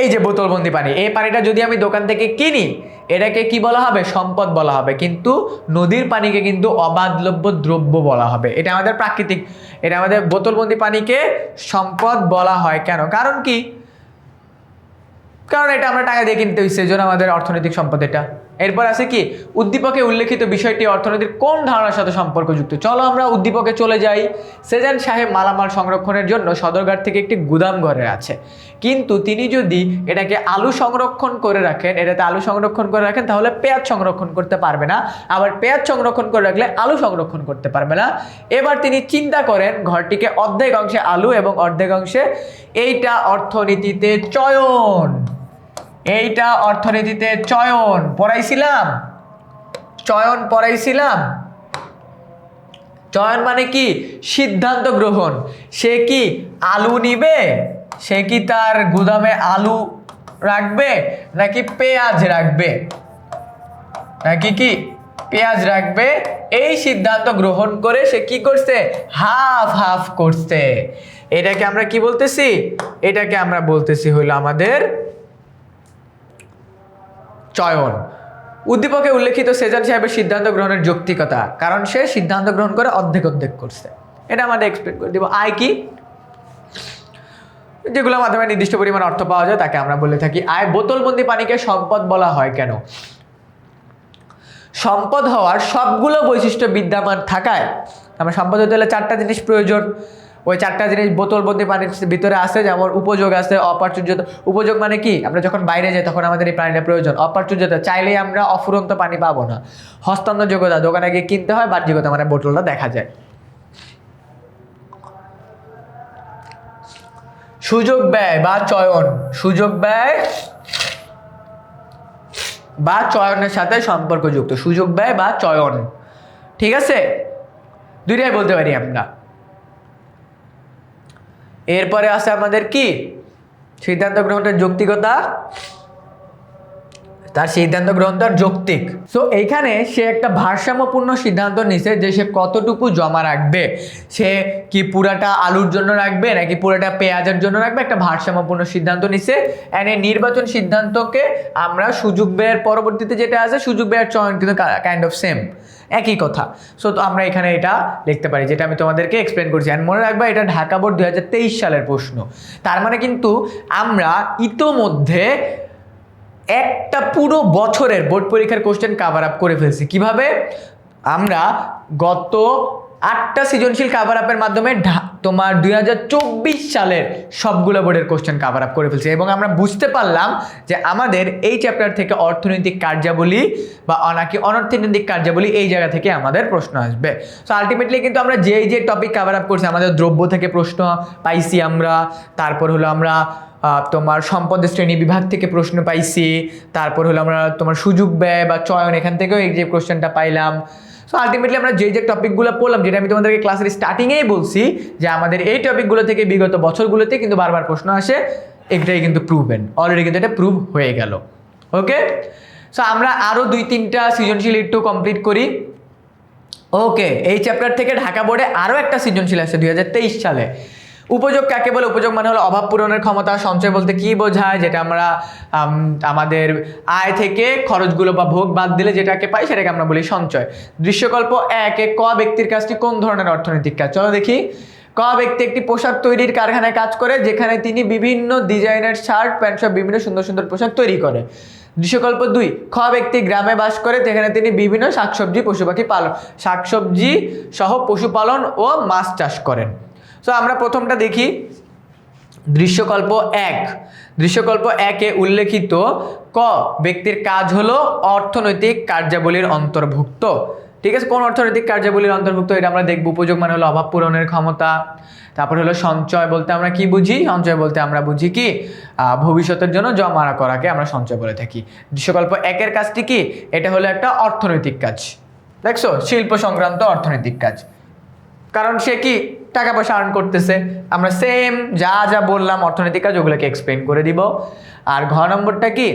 এই যে বোতলবন্দি পানি, এই পানিটা যদি আমি দোকান থেকে কিনি এটাকে কি বলা হবে? সম্পদ বলা হবে। কিন্তু নদীর পানিকে কিন্তু অবাধলব্য দ্রব্য বলা হবে। এটা আমাদের প্রাকৃতিক, এটা আমাদের বোতলবন্দি পানিকে সম্পদ বলা হয় কেন? কারণ কি? কারণ এটা আমরা টাকা দিয়ে কিনতে হচ্ছে, জন্য আমাদের অর্থনৈতিক সম্পদ এটা। এরপর আছে কি উদ্দীপকে উল্লেখিত বিষয়টি অর্থনীতির কোন ধারণার সাথে সম্পর্কযুক্ত? চলো আমরা উদ্দীপকে চলে যাই। সেজান সাহেব মালামাল সংরক্ষণের জন্য সদরঘাট থেকে একটি গুদাম ঘরে আছে, কিন্তু তিনি যদি এটাকে আলু সংরক্ষণ করে রাখেন, এটাতে আলু সংরক্ষণ করে রাখেন তাহলে পেঁয়াজ সংরক্ষণ করতে পারবে না, আবার পেঁয়াজ সংরক্ষণ করে রাখলে আলু সংরক্ষণ করতে পারবে না। এবার তিনি চিন্তা করেন ঘরটিকে অর্ধেক অংশে আলু এবং অর্ধেক অংশে, এইটা অর্থনীতিতে চয়ন, এইটা অর্থনীতিতে চয়ন পড়াইছিলাম, চয়ন পড়াইছিলাম। চয়ন মানে কি? সিদ্ধান্ত গ্রহণ। সে কি আলু নিবে, সে কি তার গুদামে আলু রাখবে নাকি পেঁয়াজ রাখবে, নাকি কি পেঁয়াজ রাখবে, এই সিদ্ধান্ত গ্রহণ করে সে কি করছে? হাফ হাফ করছে। এটাকে আমরা কি বলতেছি? এটাকে আমরা বলতেছি হইলো আমাদের চয়ন। উদ্দীপকে উল্লেখিত সেজান সাহেবের সিদ্ধান্ত গ্রহণের যৌক্তিকতা, কারণ সে সিদ্ধান্ত গ্রহণ করে অর্ধেক অর্ধেক করছে। এটা আমাদের এক্সপ্লেন করে দিব। আয় কি? যেগুলোর মাধ্যমে নির্দিষ্ট পরিমাণ অর্থ পাওয়া যায় তাকে আমরা বলে থাকি আয়। বোতলবন্দি পানিকে সম্পদ বলা হয় কেন? সম্পদ হওয়ার সবগুলো বৈশিষ্ট্য বিদ্যমান থাকায়, আমরা সম্পদ হতে হলে চারটা জিনিস প্রয়োজন। ওই চারটা জিনিস বোতলবন্দি পানির ভিতরে আছে, যেমন উপযোগ আছে, অপ্রাচুর্যতা। উপযোগ মানে কি? আমরা যখন বাইরে যাই তখন আমাদের এই পানিটা প্রয়োজন। অপ্রাচুর্যতা, চাইলেই আমরা অফুরন্ত পানি পাবো না। হস্তান্তরযোগ্যতা, দোকানে গিয়ে কিনতে হয়। বাহ্যিকতা মানে বোতলটা দেখা যায়। সুযোগ ব্যয় বা চয়ন, সুযোগ ব্যয় বা চয়নের সাথে সম্পর্কযুক্ত। সুযোগ ব্যয় বা চয়ন, ঠিক আছে, দুইটাই বলতে পারি আমরা। এরপরে আছে আমাদের কি সিদ্ধান্ত গ্রহণের যৌক্তিকতা, তার সিদ্ধান্ত গ্রহণটার যৌক্তিক। সো এইখানে সে একটা ভারসাম্যপূর্ণ সিদ্ধান্ত নিছে যে সে কতটুকু জমা রাখবে, সে কি পুরাটা আলুর জন্য রাখবে নাকি পুরাটা পেঁয়াজের জন্য রাখবে, একটা ভারসাম্যপূর্ণ সিদ্ধান্ত নিছে। অ্যান্ড এই নির্বাচন সিদ্ধান্তকে আমরা সুযোগ ব্যয়ের পরবর্তীতে যেটা আছে সুযোগ ব্যয়ের চয়ন কিন্তু কাইন্ড অফ সেম, একই কথা। সো তো আমরা এখানে এটা লিখতে পারি যেটা আমি তোমাদেরকে এক্সপ্লেন করছি। অ্যান্ড মনে রাখবা এটা ঢাকা বোর্ড 2023 সালের প্রশ্ন। তার মানে কিন্তু আমরা ইতোমধ্যে একটা পুরো বছরের বোর্ড পরীক্ষার কোশ্চেন কাভার আপ করে ফেলছি। কিভাবে? আমরা গত 8টা সৃজনশীল কাভার আপের মাধ্যমে তোমার 2024 সালের সবগুলো বোর্ডের কোশ্চেন কাভার আপ করে ফেলছি, এবং আমরা বুঝতে পারলাম যে আমাদের এই চ্যাপ্টার থেকে অর্থনৈতিক কার্যাবলী বা নাকি অনর্থনৈতিক কার্যাবলী এই জায়গা থেকে আমাদের প্রশ্ন আসবে। সো আলটিমেটলি কিন্তু আমরা যে টপিক কাভার আপ করছি, আমাদের দ্রব্য থেকে প্রশ্ন পাইছি আমরা, তারপর হলো আমরা তোমার সম্পদের শ্রেণী বিভাগ থেকে প্রশ্ন পাইছি, তারপর হলো আমরা তোমার সুযোগ ব্যয় বা চয়ন এখান থেকেও এই যে কোশ্চেনটা পাইলাম। সো আলটিমেটলি আমরা যে টপিকগুলো পড়লাম, যেটা আমি তোমাদেরকে ক্লাসের স্টার্টিংয়েই বলছি যে আমাদের এই টপিকগুলো থেকে বিগত বছরগুলোতে কিন্তু বারবার প্রশ্ন আসে, এটাই কিন্তু প্রুভেন, অলরেডি কিন্তু এটা প্রুভ হয়ে গেল। ওকে, সো আমরা আরও 2-3টা সৃজনশীল একটু কমপ্লিট করি। ওকে, এই চ্যাপ্টার থেকে ঢাকা বোর্ডে আরও একটা সৃজনশীল আছে 2023 সালে। উপযোগ কাকে বলে? উপযোগ মানে হলো অভাব পূরণের ক্ষমতা। সঞ্চয় বলতে কি বোঝায়? যেটা আমরা আমাদের আয় থেকে খরচগুলো বা ভোগ বাদ দিলে যেটাকে পাই সেটাকে আমরা বলি সঞ্চয়। দৃশ্যকল্প 1-এ ক ব্যক্তির কাজটি কোন ধরনের অর্থনৈতিক কাজ? চলো দেখি। ক ব্যক্তি একটি পোশাক তৈরির কারখানায় কাজ করে, যেখানে তিনি বিভিন্ন ডিজাইনের শার্ট প্যান্ট সব বিভিন্ন সুন্দর সুন্দর পোশাক তৈরি করে। দৃশ্যকল্প 2, খ ব্যক্তি গ্রামে বাস করে, যেখানে তিনি বিভিন্ন শাকসবজি শাকসবজি সহ পশুপালন ও মাছ চাষ করেন। সো আমরা প্রথমটা দেখি, দৃশ্যকল্প 1। দৃশ্যকল্প 1-এ উল্লেখিত ক ব্যক্তির কাজ হলো অর্থনৈতিক কার্যাবলীর অন্তর্ভুক্ত। ঠিক আছে, কোন অর্থনৈতিক কার্যাবলীর অন্তর্ভুক্ত এটা আমরা দেখব। উপযোগ মানে হলো অভাব পূরণের ক্ষমতা। তারপর হলো সঞ্চয় বলতে আমরা কি বুঝি? সঞ্চয় বলতে আমরা বুঝি কি ভবিষ্যতের জন্য জমা করাকে আমরা সঞ্চয় বলে থাকি। দৃশ্যকল্প 1-এর কাজটি কি? এটা হলো একটা অর্থনৈতিক কাজ। দেখছো, শিল্প সংক্রান্ত অর্থনৈতিক কাজ, কারণ সে কি টাকা পয়সা আর্ন করতেছে। আমরা সেম যা যা বললাম অর্থনৈতিক কাজ ওগুলোকে এক্সপ্লেন করে দিব। আর ঘ নম্বরটা কি?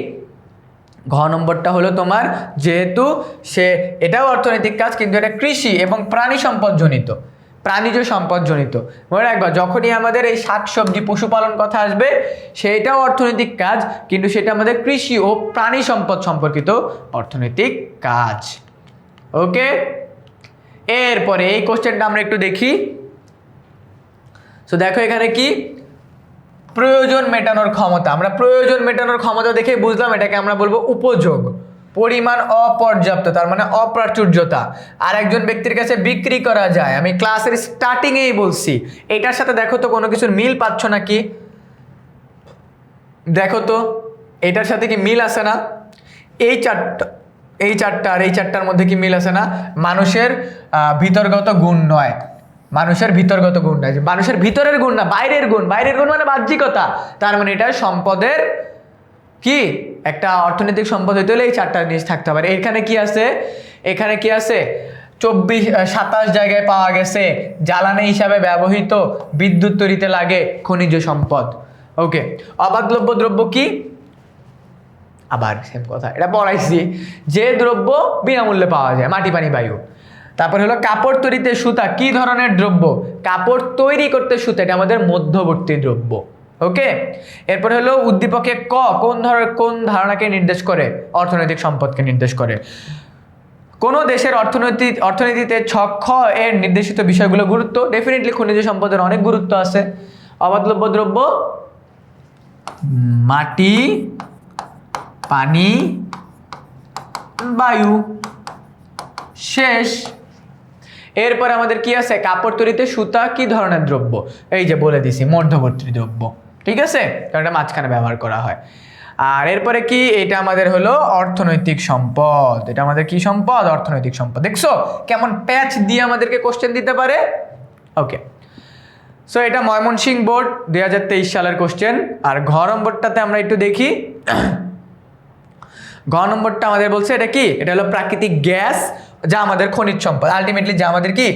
ঘ নম্বরটা হলো তোমার, যেহেতু সে এটাও অর্থনৈতিক কাজ কিন্তু এটা কৃষি এবং প্রাণী সম্পদজনিত, প্রাণীজ সম্পদজনিত। মনে রাখবা, যখনই আমাদের এই শাকসবজি পশুপালন কথা আসবে সেটাও অর্থনৈতিক কাজ, কিন্তু সেটা আমাদের কৃষি ও প্রাণী সম্পদ সম্পর্কিত অর্থনৈতিক কাজ। ওকে, এরপরে এই কোশ্চেনটা আমরা একটু দেখি। সো দেখো এখানে কি প্রয়োজন মেটানোর ক্ষমতা। আমরা প্রয়োজন মেটানোর ক্ষমতা দেখে বুঝলাম এটাকে আমরা বলবো উপযোগ। পরিমাণ অপর্যাপ্ত তার মানে অপ্রাচুর্যতা। আর একজন ব্যক্তির কাছে বিক্রি করা যায়, আমি ক্লাসের স্টার্টিংয়েই বলছি। এটার সাথে দেখো তো কোনো কিছুর মিল পাচ্ছ নাকি? দেখো তো এটার সাথে কি মিল আছে না? এই চারটার মধ্যে কি মিল আছে না? মানুষের ভিতরগত গুণ নয়, মানুষের ভিতরগত গুণ নয়, মানুষের ভিতরের গুণ না, বাইরের গুণ। বাইরের গুণ মানে বাহ্যিকতা। তার মানে এটা সম্পদের কি একটা অর্থনৈতিক সম্পদ হইতে হলে এই 4টা জিনিস থাকতে হবে। এখানে কি আছে? এখানে কি আছে? 27 জায়গায় পাওয়া গেছে জ্বালানি হিসাবে ব্যবহৃত, বিদ্যুৎ তৈরিতে লাগে খনিজ সম্পদ। ওকে, অবাধলব্য দ্রব্য কি? আবার সেম কথা, এটা পড়াইছি, যে দ্রব্য বিনামূল্যে পাওয়া যায়, মাটি পানি বায়ু। তারপর হলো কাপড় তৈরিতে সুতা কি ধরনের দ্রব্য? কাপড় তৈরি করতে সুতা, এটা আমাদের মধ্যবর্তী দ্রব্য। ওকে, এরপর হলো উদ্দীপকে ক কোন ধারণাকে নির্দেশ করে? অর্থনৈতিক সম্পদকে নির্দেশ করে। কোন দেশের অর্থনীতিতে ছক খ এর নির্দেশিত বিষয়গুলো গুরুত্ব? ডেফিনেটলি খনিজ সম্পদের অনেক গুরুত্ব আছে। অবাধলব্য দ্রব্য মাটি পানি বায়ু, শেষ। এরপর আমাদের কি আছে? কাপড় তৈরিতে সুতা কি ধরনের দ্রব্য? এই যে বলে দিছি, মধ্যবর্তী দ্রব্য। ঠিক আছে, কারণ এটা মাঝখানে ব্যবহার করা হয়। আর এরপরে কি? এটা আমাদের হলো অর্থনৈতিক সম্পদ। এটা আমাদের কি সম্পদ? অর্থনৈতিক সম্পদ। দেখছো কেমন প্যাচ দিয়ে আমাদেরকে কোশ্চেন দিতে পারে। ওকে, সো এটা ময়মনসিংহ বোর্ড 2023 সালের কোশ্চেন। আর ঘ নম্বরটাতে আমরা একটু দেখি। ঘ নম্বরটা আমাদের বলছে এটা কি? এটা হলো প্রাকৃতিক গ্যাস যা আমাদের খনিজ সম্পদ, আলটিমেটলি যা আমাদের কি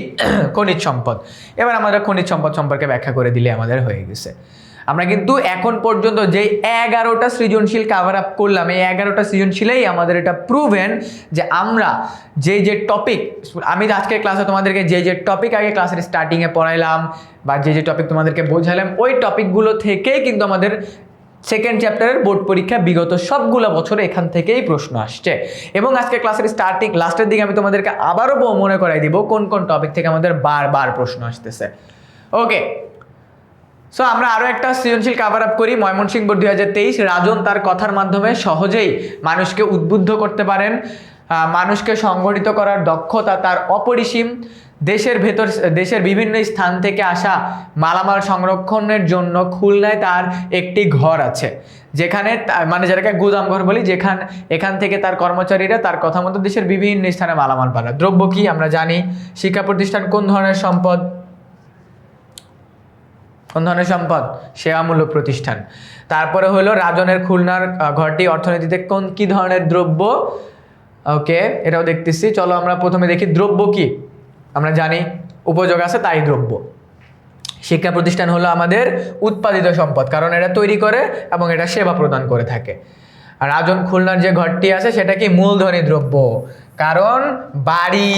খনিজ সম্পদ। এবার আমরা খনিজ সম্পদ সম্পর্কে ব্যাখ্যা করে দিলে আমাদের হয়ে গেছে। আমরা কিন্তু এখন পর্যন্ত যে 11টা সৃজনশীল কাভার আপ করলাম, এই 11টা সৃজনশীলেই আমাদের এটা প্রুভেন যে আমরা যে টপিক, আমি আজকের ক্লাসে তোমাদেরকে যে টপিক আগে ক্লাসের স্টার্টিংয়ে পড়াইলাম বা যে টপিক তোমাদেরকে বোঝালাম, ওই টপিকগুলো থেকেই কিন্তু আমাদের সেকেন্ড চ্যাপ্টারের বোর্ড পরীক্ষা বিগত সবগুলো বছরে এখান থেকেই প্রশ্ন আসছে। এবং আজকে ক্লাসের স্টার্টিং লাস্টের দিকে আমি তোমাদেরকে আবারও মনে করাই দিব কোন কোন টপিক থেকে আমাদের বারবার প্রশ্ন আসতেছে। ওকে, সো আমরা আরও একটা সৃজনশীল কাভার আপ করি। ময়মনসিংহ বোর্ড 2023, রাজন তার কথার মাধ্যমে সহজেই মানুষকে উদ্বুদ্ধ করতে পারেন, মানুষকে সংগঠিত করার দক্ষতা তার অপরিসীম। দেশের বিভিন্ন স্থান থেকে আসা মালামাল সংরক্ষণের জন্য খুলনায় তার একটি ঘর আছে, যেখানে মানে যেটাকে গুদাম ঘর বলি, এখান থেকে তার কর্মচারীরা তার কথা মতো দেশের বিভিন্ন স্থানে মালামাল পাঠায়। দ্রব্য কি আমরা জানি। শিক্ষা প্রতিষ্ঠান কোন ধরনের সম্পদ? কোন ধরনের সম্পদ? সেবামূলক প্রতিষ্ঠান। তারপরে হলো রাজনের খুলনার ঘরটি অর্থনীতিতে কি ধরনের দ্রব্য? ওকে, এটাও দেখতেছি। চলো আমরা প্রথমে দেখি দ্রব্য কি। আমরা জানি উপযোগ আছে তাই দ্রব্য। শিক্ষা প্রতিষ্ঠান হলো আমাদের উৎপাদিত সম্পদ, কারণ এটা তৈরি করে এবং এটা সেবা প্রদান করে থাকে। আর রাজন খুলনার যে ঘরটি আছে সেটা কি মূলধনী দ্রব্য, কারণ বাড়ি।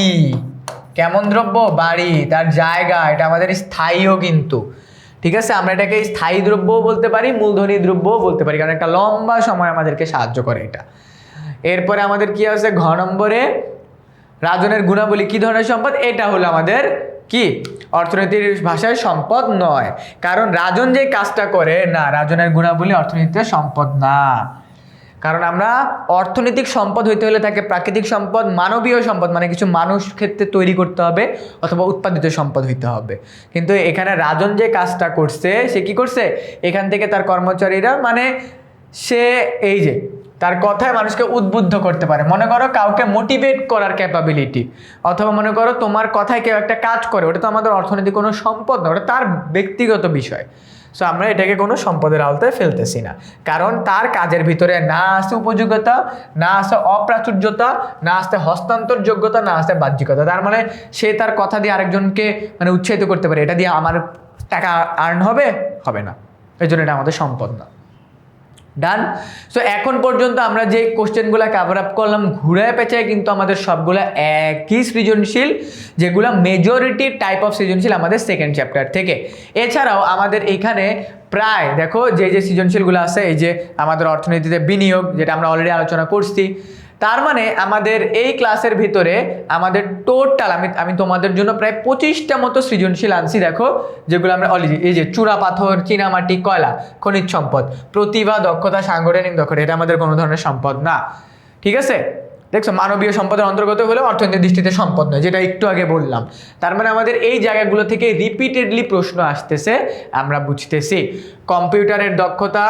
কেমন দ্রব্য? বাড়ি, তার জায়গা, এটা আমাদের স্থায়ীও কিন্তু। ঠিক আছে, আমরা এটাকে স্থায়ী দ্রব্যও বলতে পারি, মূলধনী দ্রব্যও বলতে পারি, কারণ একটা লম্বা সময় আমাদেরকে সাহায্য করে এটা। এরপরে আমাদের কি আছে ঘ নম্বরে? রাজনের গুণাবলী কি ধরনের সম্পদ? এটা হলো আমাদের কি অর্থনীতির ভাষায় সম্পদ নয়, কারণ রাজন যে কাজটা করে না, রাজনের গুণাবলী অর্থনীতিতে সম্পদ না। কারণ আমরা অর্থনৈতিক সম্পদ হইতে হলে তাকে প্রাকৃতিক সম্পদ, মানবীয় সম্পদ মানে কিছু মানুষ ক্ষেত্রে তৈরি করতে হবে, অথবা উৎপাদিত সম্পদ হইতে হবে। কিন্তু এখানে রাজন যে কাজটা করছে, সে কি করছে? এখান থেকে তার কর্মচারীরা মানে সে এই যে তার কথায় মানুষকে উদ্বুদ্ধ করতে পারে। মনে করো কাউকে মোটিভেট করার ক্যাপাবিলিটি, অথবা মনে করো তোমার কথায় কেউ একটা কাজ করে, ওটা তো আমাদের অর্থনৈতিক কোনো সম্পদ না, ওটা তার ব্যক্তিগত বিষয়। সো আমরা এটাকে কোনো সম্পদের আওতায় ফেলতেছি না, কারণ তার কাজের ভিতরে না আছে উপযোগিতা, না আছে অপ্রাচুর্যতা, না আছে হস্তান্তর যোগ্যতা, না আছে বাহ্যিকতা। তার মানে সে তার কথা দিয়ে আরেকজনকে মানে উৎসাহিত করতে পারে, এটা দিয়ে আমার টাকা আর্ন হবে না, এই জন্য এটা আমাদের সম্পদ না। ডান। সো এখন পর্যন্ত আমরা যে কোশ্চেনগুলো কাভার আপ করলাম ঘুরায় পেঁচায় কিন্তু আমাদের সবগুলো একই সৃজনশীল, যেগুলো মেজরিটি টাইপ অফ সৃজনশীল আমাদের সেকেন্ড চ্যাপ্টার থেকে। এছাড়াও আমাদের এখানে প্রায় দেখো যে সৃজনশীলগুলো আছে, এই যে আমাদের অর্থনীতিতে বিনিয়োগ, যেটা আমরা অলরেডি আলোচনা করছি। তার মানে আমাদের এই ক্লাসের ভিতরে আমাদের টোটাল আমি তোমাদের জন্য প্রায় 25টা মতো সৃজনশীল আনছি, দেখো, যেগুলো আমরা অলরেডি এই যে চূড়া পাথর, চীনামাটি, কয়লা, খনিজ সম্পদ, প্রতিভা, দক্ষতা, সাংগঠনিক দক্ষতা, এটা আমাদের কোনো ধরনের সম্পদ না। ঠিক আছে, দেখছো, মানবীয় সম্পদের অন্তর্গত হলেও অর্থনীতির দৃষ্টিতে সম্পদ নয়, যেটা একটু আগে বললাম। তার মানে আমাদের এই জায়গাগুলো থেকে রিপিটেডলি প্রশ্ন আসতেছে, আমরা বুঝতেছি। কম্পিউটারের দক্ষতা,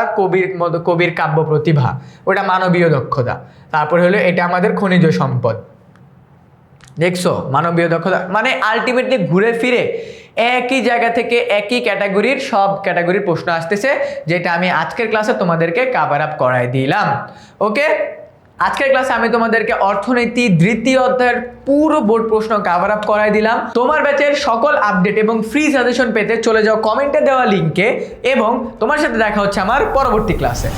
কবির কাব্য প্রতিভা, ওটা মানবীয় দক্ষতা। তারপরে হলো এটা আমাদের খনিজ সম্পদ। দেখছো, মানবীয় দক্ষতা মানে আলটিমেটলি ঘুরে ফিরে একই জায়গা থেকে একই ক্যাটাগরির সব ক্যাটাগরির প্রশ্ন আসতেছে, যেটা আমি আজকের ক্লাসে তোমাদেরকে কাভার আপ করাই দিলাম। ওকে, আজকের ক্লাসে আমি তোমাদেরকে অর্থনীতি দ্বিতীয় অধ্যায়ের পুরো বোর্ড প্রশ্ন কাভার আপ করাই দিলাম। তোমার ব্যাচের সকল আপডেট এবং ফ্রি সাজেশন পেতে চলে যাও কমেন্টে দেওয়া লিঙ্কে, এবং তোমার সাথে দেখা হচ্ছে আমার পরবর্তী ক্লাসে।